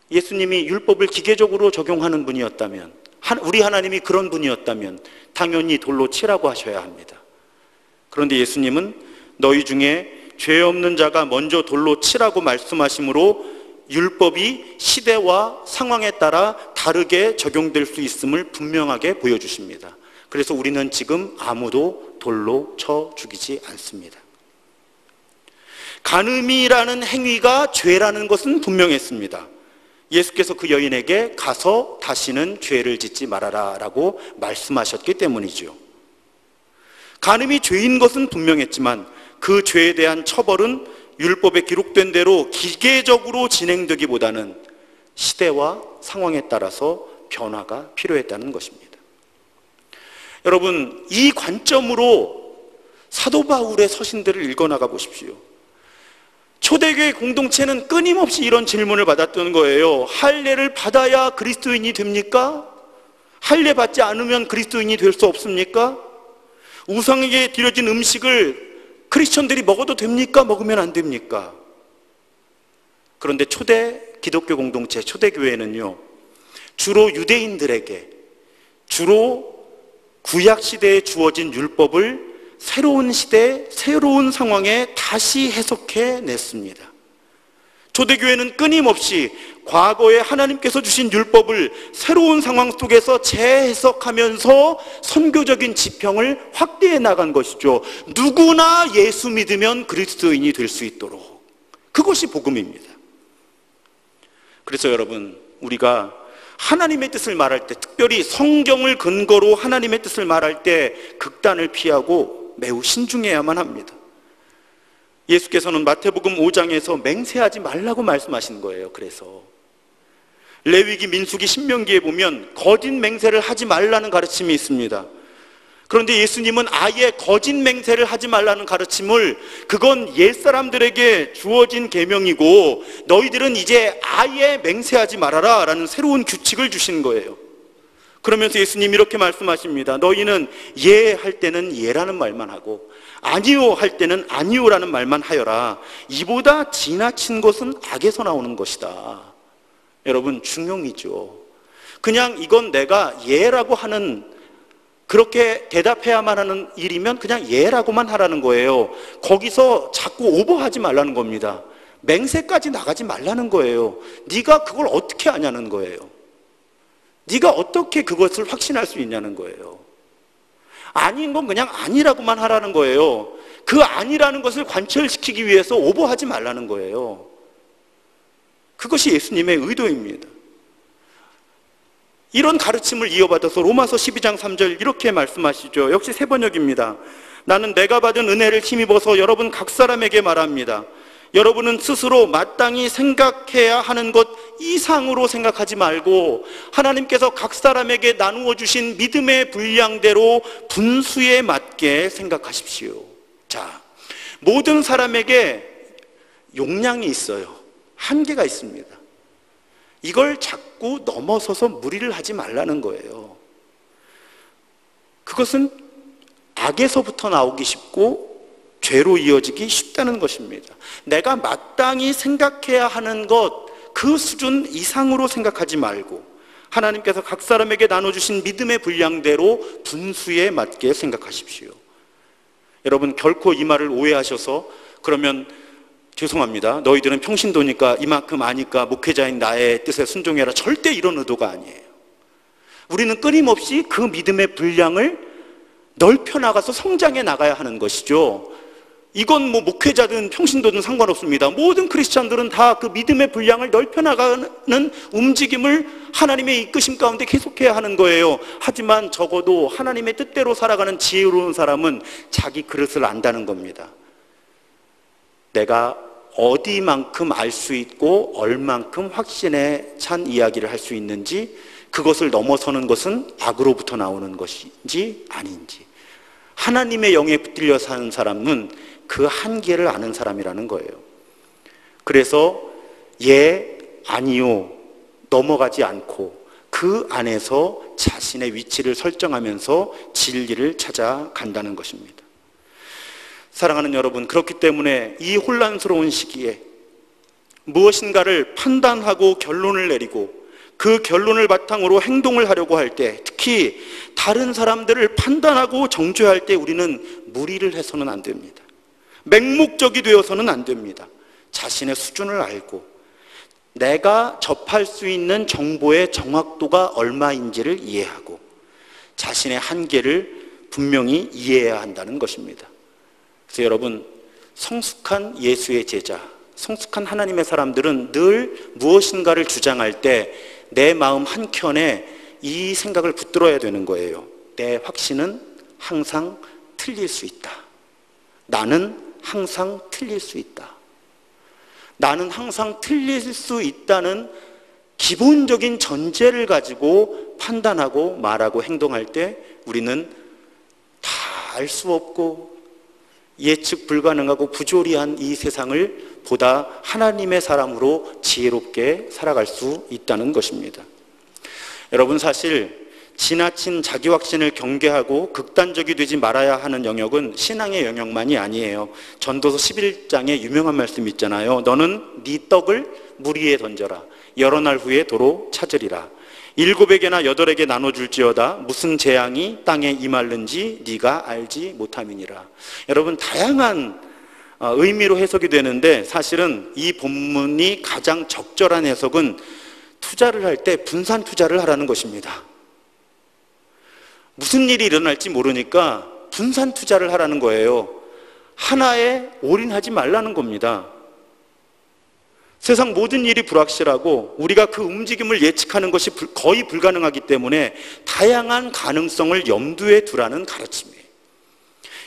예수님이 율법을 기계적으로 적용하는 분이었다면, 우리 하나님이 그런 분이었다면 당연히 돌로 치라고 하셔야 합니다. 그런데 예수님은 너희 중에 죄 없는 자가 먼저 돌로 치라고 말씀하심으로 율법이 시대와 상황에 따라 다르게 적용될 수 있음을 분명하게 보여주십니다. 그래서 우리는 지금 아무도 돌로 쳐 죽이지 않습니다. 간음이라는 행위가 죄라는 것은 분명했습니다. 예수께서 그 여인에게 가서 다시는 죄를 짓지 말아라 라고 말씀하셨기 때문이죠. 간음이 죄인 것은 분명했지만 그 죄에 대한 처벌은 율법에 기록된 대로 기계적으로 진행되기보다는 시대와 상황에 따라서 변화가 필요했다는 것입니다. 여러분, 이 관점으로 사도 바울의 서신들을 읽어나가 보십시오. 초대교회 공동체는 끊임없이 이런 질문을 받았던 거예요. 할례를 받아야 그리스도인이 됩니까? 할례 받지 않으면 그리스도인이 될 수 없습니까? 우상에게 드려진 음식을 크리스천들이 먹어도 됩니까? 먹으면 안 됩니까? 그런데 초대 기독교 공동체, 초대교회는요, 주로 유대인들에게, 주로 구약시대에 주어진 율법을 새로운 시대, 새로운 상황에 다시 해석해 냈습니다. 초대교회는 끊임없이 과거에 하나님께서 주신 율법을 새로운 상황 속에서 재해석하면서 선교적인 지평을 확대해 나간 것이죠. 누구나 예수 믿으면 그리스도인이 될 수 있도록. 그것이 복음입니다. 그래서 여러분, 우리가 하나님의 뜻을 말할 때, 특별히 성경을 근거로 하나님의 뜻을 말할 때 극단을 피하고 매우 신중해야만 합니다. 예수께서는 마태복음 5장에서 맹세하지 말라고 말씀하신 거예요. 그래서 레위기, 민수기, 신명기에 보면 거짓 맹세를 하지 말라는 가르침이 있습니다. 그런데 예수님은 아예 거짓 맹세를 하지 말라는 가르침을, 그건 옛사람들에게 주어진 계명이고 너희들은 이제 아예 맹세하지 말아라 라는 새로운 규칙을 주신 거예요. 그러면서 예수님이 이렇게 말씀하십니다. 너희는 예 할 때는 예라는 말만 하고 아니요 할 때는 아니요라는 말만 하여라. 이보다 지나친 것은 악에서 나오는 것이다. 여러분, 중용이죠. 그냥 이건 내가 예라고 하는, 그렇게 대답해야만 하는 일이면 그냥 예라고만 하라는 거예요. 거기서 자꾸 오버하지 말라는 겁니다. 맹세까지 나가지 말라는 거예요. 네가 그걸 어떻게 아냐는 거예요. 네가 어떻게 그것을 확신할 수 있냐는 거예요. 아닌 건 그냥 아니라고만 하라는 거예요. 그 아니라는 것을 관철시키기 위해서 오버하지 말라는 거예요. 그것이 예수님의 의도입니다. 이런 가르침을 이어받아서 로마서 12장 3절 이렇게 말씀하시죠. 역시 세 번역입니다. 나는 내가 받은 은혜를 힘입어서 여러분 각 사람에게 말합니다. 여러분은 스스로 마땅히 생각해야 하는 것 이상으로 생각하지 말고 하나님께서 각 사람에게 나누어 주신 믿음의 분량대로 분수에 맞게 생각하십시오. 자, 모든 사람에게 용량이 있어요. 한계가 있습니다. 이걸 자꾸 넘어서서 무리를 하지 말라는 거예요. 그것은 악에서부터 나오기 쉽고 죄로 이어지기 쉽다는 것입니다. 내가 마땅히 생각해야 하는 것, 그 수준 이상으로 생각하지 말고 하나님께서 각 사람에게 나눠주신 믿음의 분량대로 분수에 맞게 생각하십시오. 여러분, 결코 이 말을 오해하셔서 그러면 죄송합니다, 너희들은 평신도니까 이만큼 아니까 목회자인 나의 뜻에 순종해라, 절대 이런 의도가 아니에요. 우리는 끊임없이 그 믿음의 분량을 넓혀 나가서 성장해 나가야 하는 것이죠. 이건 뭐 목회자든 평신도든 상관없습니다. 모든 크리스찬들은 다 그 믿음의 분량을 넓혀 나가는 움직임을 하나님의 이끄심 가운데 계속해야 하는 거예요. 하지만 적어도 하나님의 뜻대로 살아가는 지혜로운 사람은 자기 그릇을 안다는 겁니다. 내가 어디만큼 알 수 있고 얼만큼 확신에 찬 이야기를 할 수 있는지, 그것을 넘어서는 것은 악으로부터 나오는 것인지 아닌지, 하나님의 영에 붙들려 사는 사람은 그 한계를 아는 사람이라는 거예요. 그래서 예, 아니요, 넘어가지 않고 그 안에서 자신의 위치를 설정하면서 진리를 찾아간다는 것입니다. 사랑하는 여러분, 그렇기 때문에 이 혼란스러운 시기에 무엇인가를 판단하고 결론을 내리고 그 결론을 바탕으로 행동을 하려고 할 때, 특히 다른 사람들을 판단하고 정죄할 때 우리는 무리를 해서는 안 됩니다. 맹목적이 되어서는 안 됩니다. 자신의 수준을 알고 내가 접할 수 있는 정보의 정확도가 얼마인지를 이해하고 자신의 한계를 분명히 이해해야 한다는 것입니다. 그래서 여러분, 성숙한 예수의 제자, 성숙한 하나님의 사람들은 늘 무엇인가를 주장할 때 내 마음 한켠에 이 생각을 붙들어야 되는 거예요. 내 확신은 항상 틀릴 수 있다. 나는 항상 틀릴 수 있다. 나는 항상 틀릴 수 있다는 기본적인 전제를 가지고 판단하고 말하고 행동할 때 우리는 다 알 수 없고 예측 불가능하고 부조리한 이 세상을 보다 하나님의 사람으로 지혜롭게 살아갈 수 있다는 것입니다. 여러분, 사실 지나친 자기 확신을 경계하고 극단적이 되지 말아야 하는 영역은 신앙의 영역만이 아니에요. 전도서 11장에 유명한 말씀 있잖아요. 너는 네 떡을 물 위에 던져라. 여러 날 후에 도로 찾으리라. 7에게나 8에게 나눠줄지어다. 무슨 재앙이 땅에 임할는지 네가 알지 못함이니라. 여러분, 다양한 의미로 해석이 되는데 사실은 이 본문이 가장 적절한 해석은 투자를 할 때 분산 투자를 하라는 것입니다. 무슨 일이 일어날지 모르니까 분산 투자를 하라는 거예요. 하나에 올인하지 말라는 겁니다. 세상 모든 일이 불확실하고 우리가 그 움직임을 예측하는 것이 거의 불가능하기 때문에 다양한 가능성을 염두에 두라는 가르침이에요.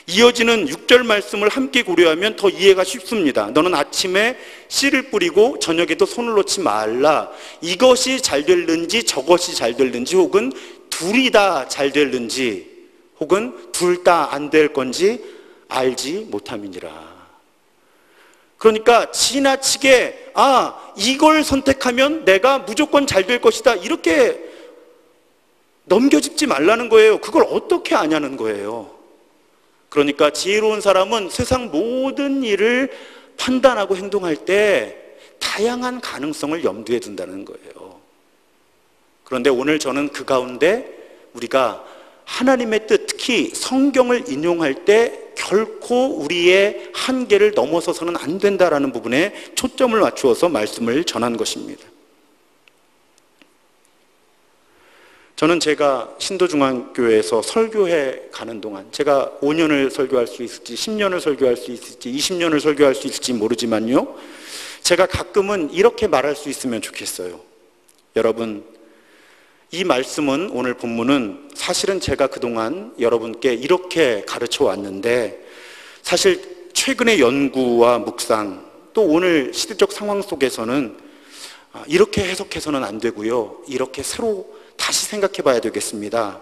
이어지는 6절 말씀을 함께 고려하면 더 이해가 쉽습니다. 너는 아침에 씨를 뿌리고 저녁에도 손을 놓지 말라. 이것이 잘 될는지 저것이 잘 될는지, 혹은 둘이 다 잘 될는지, 혹은 둘 다 안 될 건지 알지 못함이니라. 그러니까 지나치게 이걸 선택하면 내가 무조건 잘 될 것이다, 이렇게 넘겨짚지 말라는 거예요. 그걸 어떻게 아냐는 거예요. 그러니까 지혜로운 사람은 세상 모든 일을 판단하고 행동할 때 다양한 가능성을 염두에 둔다는 거예요. 그런데 오늘 저는 그 가운데 우리가 하나님의 뜻, 특히 성경을 인용할 때 결코 우리의 한계를 넘어서서는 안 된다라는 부분에 초점을 맞추어서 말씀을 전한 것입니다. 저는 제가 신도중앙교회에서 설교해 가는 동안, 제가 5년을 설교할 수 있을지 10년을 설교할 수 있을지 20년을 설교할 수 있을지 모르지만요, 제가 가끔은 이렇게 말할 수 있으면 좋겠어요. 여러분, 이 말씀은, 오늘 본문은 사실은 제가 그동안 여러분께 이렇게 가르쳐 왔는데, 사실 최근의 연구와 묵상, 또 오늘 시대적 상황 속에서는 이렇게 해석해서는 안 되고요, 이렇게 새로 다시 생각해 봐야 되겠습니다.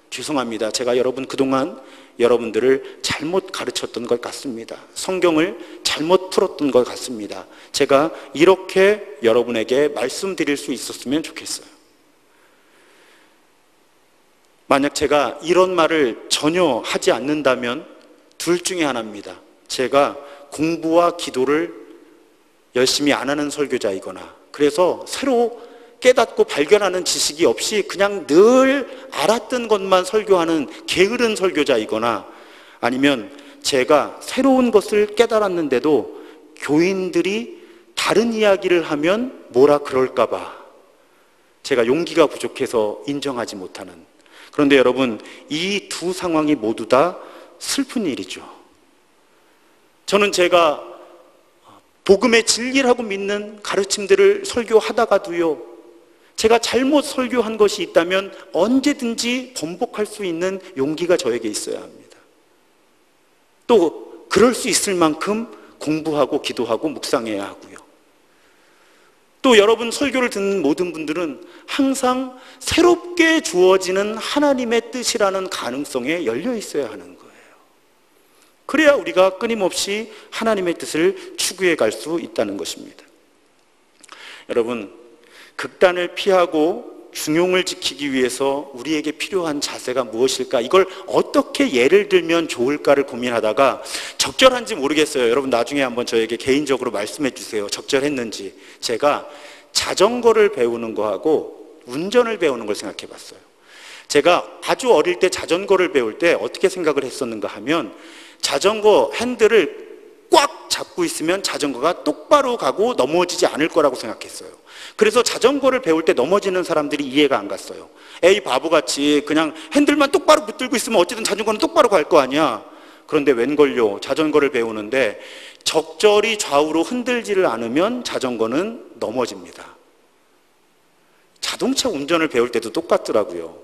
죄송합니다. 제가 그동안 여러분들을 잘못 가르쳤던 것 같습니다. 성경을 잘못 풀었던 것 같습니다. 제가 이렇게 여러분에게 말씀드릴 수 있었으면 좋겠어요. 만약 제가 이런 말을 전혀 하지 않는다면 둘 중에 하나입니다. 제가 공부와 기도를 열심히 안 하는 설교자이거나, 그래서 새로 깨닫고 발견하는 지식이 없이 그냥 늘 알았던 것만 설교하는 게으른 설교자이거나, 아니면 제가 새로운 것을 깨달았는데도 교인들이 다른 이야기를 하면 뭐라 그럴까봐 제가 용기가 부족해서 인정하지 못하는. 그런데 여러분, 이 두 상황이 모두 다 슬픈 일이죠. 저는 제가 복음의 진리라고 믿는 가르침들을 설교하다가도요, 제가 잘못 설교한 것이 있다면 언제든지 번복할 수 있는 용기가 저에게 있어야 합니다. 또 그럴 수 있을 만큼 공부하고 기도하고 묵상해야 하고요. 또 여러분 설교를 듣는 모든 분들은 항상 새롭게 주어지는 하나님의 뜻이라는 가능성에 열려 있어야 하는 거예요. 그래야 우리가 끊임없이 하나님의 뜻을 추구해 갈 수 있다는 것입니다. 여러분, 극단을 피하고 중용을 지키기 위해서 우리에게 필요한 자세가 무엇일까? 이걸 어떻게 예를 들면 좋을까를 고민하다가 적절한지 모르겠어요. 여러분 나중에 한번 저에게 개인적으로 말씀해 주세요. 적절했는지. 제가 자전거를 배우는 거하고 운전을 배우는 걸 생각해 봤어요. 제가 아주 어릴 때 자전거를 배울 때 어떻게 생각을 했었는가 하면, 자전거 핸들을 꽉 잡고 있으면 자전거가 똑바로 가고 넘어지지 않을 거라고 생각했어요. 그래서 자전거를 배울 때 넘어지는 사람들이 이해가 안 갔어요. 에이 바보같이 그냥 핸들만 똑바로 붙들고 있으면 어쨌든 자전거는 똑바로 갈 거 아니야. 그런데 웬걸요, 자전거를 배우는데 적절히 좌우로 흔들지를 않으면 자전거는 넘어집니다. 자동차 운전을 배울 때도 똑같더라고요.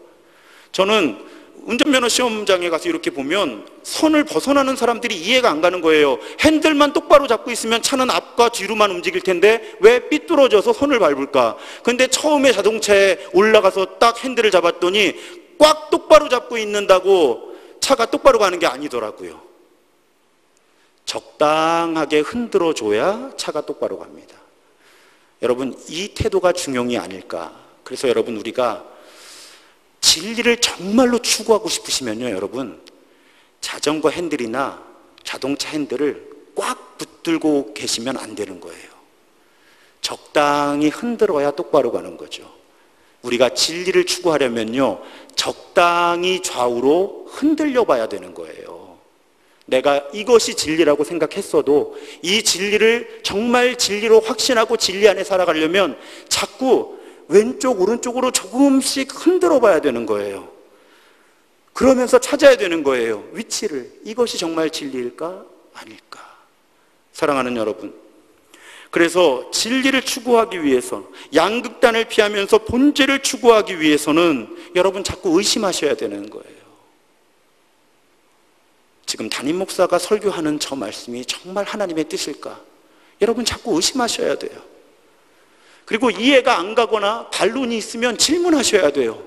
저는 운전면허 시험장에 가서 이렇게 보면 선을 벗어나는 사람들이 이해가 안 가는 거예요. 핸들만 똑바로 잡고 있으면 차는 앞과 뒤로만 움직일 텐데 왜 삐뚤어져서 선을 밟을까? 근데 처음에 자동차에 올라가서 딱 핸들을 잡았더니 꽉 똑바로 잡고 있는다고 차가 똑바로 가는 게 아니더라고요. 적당하게 흔들어줘야 차가 똑바로 갑니다. 여러분, 이 태도가 중용이 아닐까. 그래서 여러분, 우리가 진리를 정말로 추구하고 싶으시면요, 여러분, 자전거 핸들이나 자동차 핸들을 꽉 붙들고 계시면 안 되는 거예요. 적당히 흔들어야 똑바로 가는 거죠. 우리가 진리를 추구하려면요, 적당히 좌우로 흔들려 봐야 되는 거예요. 내가 이것이 진리라고 생각했어도 이 진리를 정말 진리로 확신하고 진리 안에 살아가려면 자꾸 왼쪽 오른쪽으로 조금씩 흔들어 봐야 되는 거예요. 그러면서 찾아야 되는 거예요, 위치를. 이것이 정말 진리일까 아닐까. 사랑하는 여러분, 그래서 진리를 추구하기 위해서, 양극단을 피하면서 본질을 추구하기 위해서는 여러분 자꾸 의심하셔야 되는 거예요. 지금 담임 목사가 설교하는 저 말씀이 정말 하나님의 뜻일까? 여러분 자꾸 의심하셔야 돼요. 그리고 이해가 안 가거나 반론이 있으면 질문하셔야 돼요.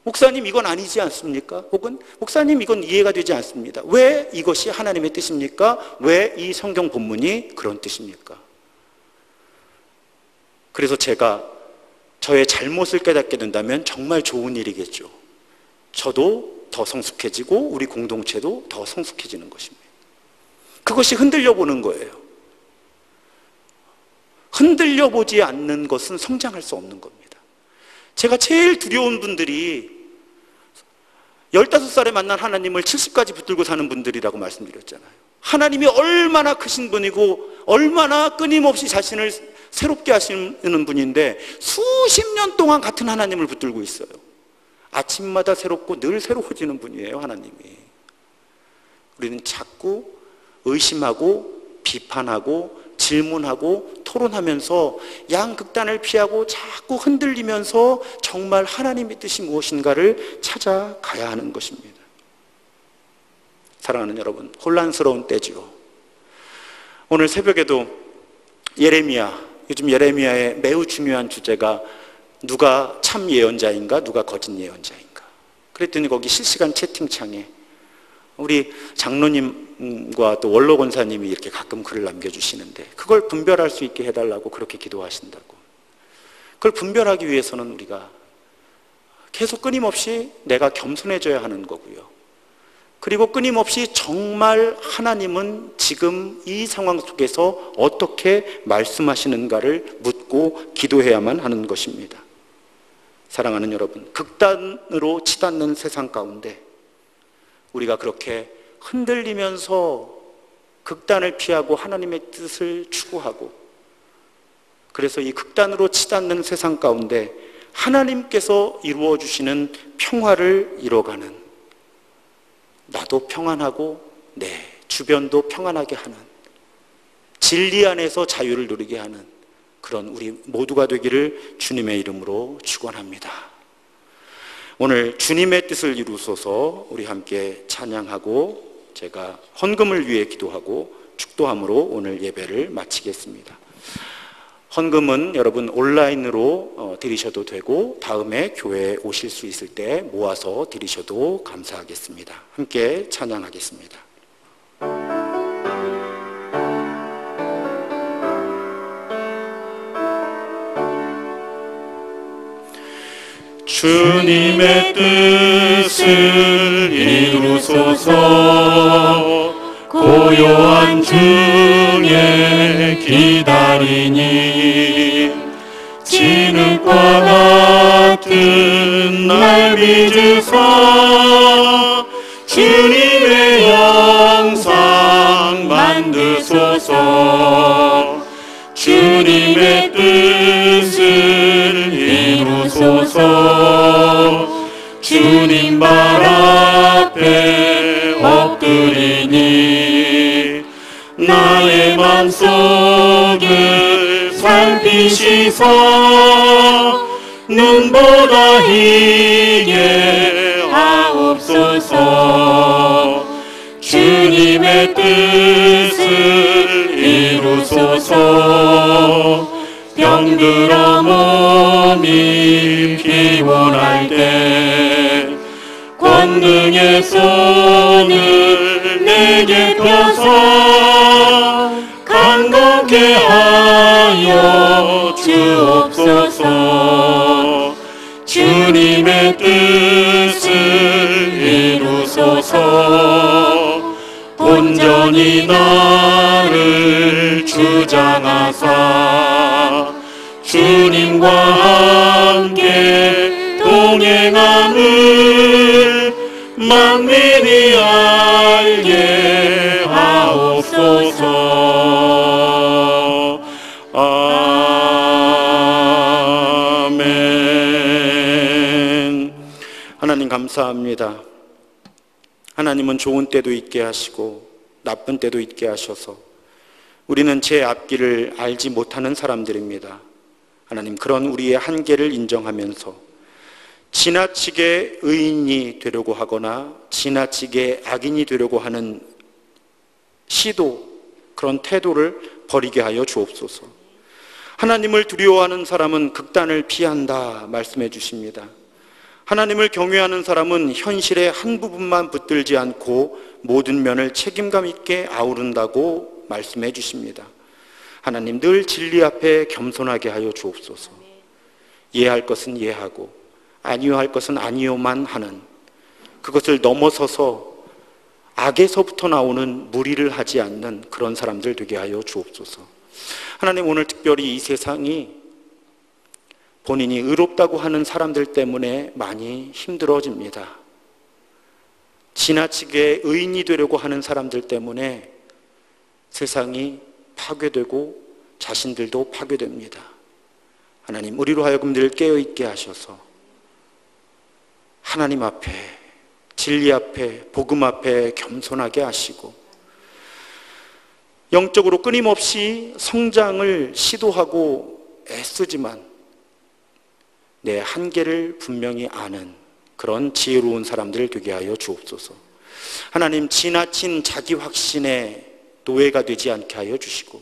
목사님, 이건 아니지 않습니까? 혹은 목사님, 이건 이해가 되지 않습니다. 왜 이것이 하나님의 뜻입니까? 왜 이 성경 본문이 그런 뜻입니까? 그래서 제가 저의 잘못을 깨닫게 된다면 정말 좋은 일이겠죠. 저도 더 성숙해지고 우리 공동체도 더 성숙해지는 것입니다. 그것이 흔들려 보는 거예요. 흔들려 보지 않는 것은 성장할 수 없는 겁니다. 제가 제일 두려운 분들이 15살에 만난 하나님을 70까지 붙들고 사는 분들이라고 말씀드렸잖아요. 하나님이 얼마나 크신 분이고 얼마나 끊임없이 자신을 새롭게 하시는 분인데 수십 년 동안 같은 하나님을 붙들고 있어요. 아침마다 새롭고 늘 새로워지는 분이에요, 하나님이. 우리는 자꾸 의심하고 비판하고 질문하고 토론하면서 양극단을 피하고 자꾸 흔들리면서 정말 하나님의 뜻이 무엇인가를 찾아가야 하는 것입니다. 사랑하는 여러분, 혼란스러운 때지요. 오늘 새벽에도 요즘 예레미야의 매우 중요한 주제가 누가 참 예언자인가, 누가 거짓 예언자인가. 그랬더니 거기 실시간 채팅창에 우리 장로님과 또 원로 권사님이 이렇게 가끔 글을 남겨주시는데 그걸 분별할 수 있게 해달라고 그렇게 기도하신다고. 그걸 분별하기 위해서는 우리가 계속 끊임없이 내가 겸손해져야 하는 거고요. 그리고 끊임없이 정말 하나님은 지금 이 상황 속에서 어떻게 말씀하시는가를 묻고 기도해야만 하는 것입니다. 사랑하는 여러분, 극단으로 치닫는 세상 가운데 우리가 그렇게 흔들리면서 극단을 피하고 하나님의 뜻을 추구하고, 그래서 이 극단으로 치닫는 세상 가운데 하나님께서 이루어 주시는 평화를 이뤄가는, 나도 평안하고 내 주변도 평안하게 하는, 진리 안에서 자유를 누리게 하는 그런 우리 모두가 되기를 주님의 이름으로 축원합니다. 오늘 주님의 뜻을 이루소서 우리 함께 찬양하고 제가 헌금을 위해 기도하고 축도함으로 오늘 예배를 마치겠습니다. 헌금은 여러분 온라인으로 드리셔도 되고 다음에 교회에 오실 수 있을 때 모아서 드리셔도 감사하겠습니다. 함께 찬양하겠습니다. 주님의 뜻을 이루소서. 고요한 중에 기다리니 진흙과 같은 날 빚으사 주님의 형상 만드소서. 주님의 뜻을 이루소서. 주님 발 앞에 엎드리니 나의 맘속을 살피시사 눈보다 희게 하옵소서. 주님의 뜻을 이루소서. 병들어 몸이 피곤할 때 권능의 손을 내게 펴서 강건케 하여 주옵소서. 주님의 뜻을 이루소서. 온전히 나를 주장하사 주님과 함께 동행함을 만민이 알게 하옵소서. 아멘. 하나님 감사합니다. 하나님은 좋은 때도 있게 하시고 나쁜 때도 있게 하셔서 우리는 제 앞길을 알지 못하는 사람들입니다. 하나님, 그런 우리의 한계를 인정하면서 지나치게 의인이 되려고 하거나 지나치게 악인이 되려고 하는 시도, 그런 태도를 버리게 하여 주옵소서. 하나님을 두려워하는 사람은 극단을 피한다 말씀해 주십니다. 하나님을 경외하는 사람은 현실의 한 부분만 붙들지 않고 모든 면을 책임감 있게 아우른다고 말씀해 주십니다. 하나님, 늘 진리 앞에 겸손하게 하여 주옵소서. 이해할 것은 이해하고 아니요 할 것은 아니요만 하는, 그것을 넘어서서 악에서부터 나오는 무리를 하지 않는 그런 사람들 되게 하여 주옵소서. 하나님, 오늘 특별히 이 세상이 본인이 의롭다고 하는 사람들 때문에 많이 힘들어집니다. 지나치게 의인이 되려고 하는 사람들 때문에 세상이 파괴되고 자신들도 파괴됩니다. 하나님, 우리로 하여금 늘 깨어있게 하셔서 하나님 앞에, 진리 앞에, 복음 앞에 겸손하게 하시고 영적으로 끊임없이 성장을 시도하고 애쓰지만 내 한계를 분명히 아는 그런 지혜로운 사람들 되게 하여 주옵소서. 하나님, 지나친 자기 확신에 노예가 되지 않게 하여 주시고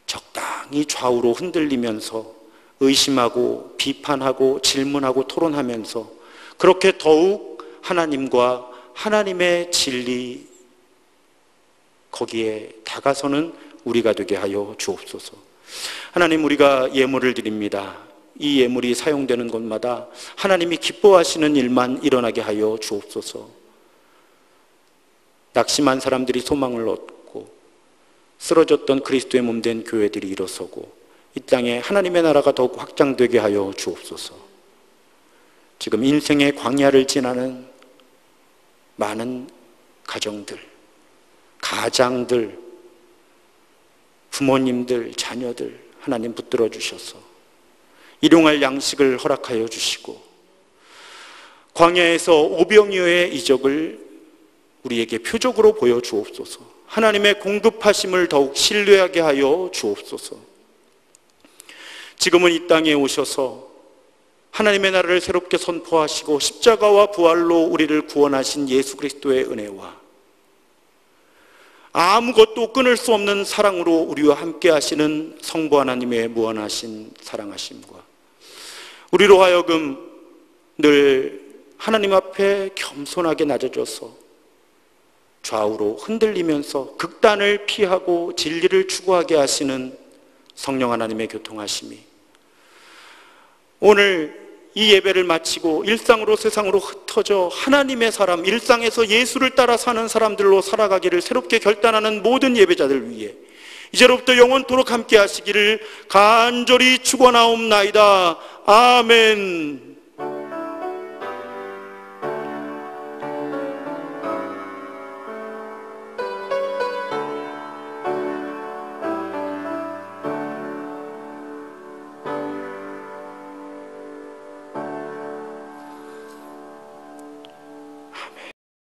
적당히 좌우로 흔들리면서 의심하고 비판하고 질문하고 토론하면서 그렇게 더욱 하나님과 하나님의 진리 거기에 다가서는 우리가 되게 하여 주옵소서. 하나님, 우리가 예물을 드립니다. 이 예물이 사용되는 곳마다 하나님이 기뻐하시는 일만 일어나게 하여 주옵소서. 낙심한 사람들이 소망을 얻고 쓰러졌던 그리스도의 몸된 교회들이 일어서고 이 땅에 하나님의 나라가 더욱 확장되게 하여 주옵소서. 지금 인생의 광야를 지나는 많은 가정들, 가장들, 부모님들, 자녀들 하나님 붙들어 주셔서 일용할 양식을 허락하여 주시고 광야에서 오병이어의 이적을 우리에게 표적으로 보여주옵소서. 하나님의 공급하심을 더욱 신뢰하게 하여 주옵소서. 지금은 이 땅에 오셔서 하나님의 나라를 새롭게 선포하시고 십자가와 부활로 우리를 구원하신 예수 그리스도의 은혜와 아무것도 끊을 수 없는 사랑으로 우리와 함께 하시는 성부 하나님의 무한하신 사랑하심과 우리로 하여금 늘 하나님 앞에 겸손하게 낮아져서 좌우로 흔들리면서 극단을 피하고 진리를 추구하게 하시는 성령 하나님의 교통하심이 오늘 이 예배를 마치고 일상으로 세상으로 흩어져 하나님의 사람, 일상에서 예수를 따라 사는 사람들로 살아가기를 새롭게 결단하는 모든 예배자들 위해 이제로부터 영원토록 함께 하시기를 간절히 축원하옵나이다. 아멘.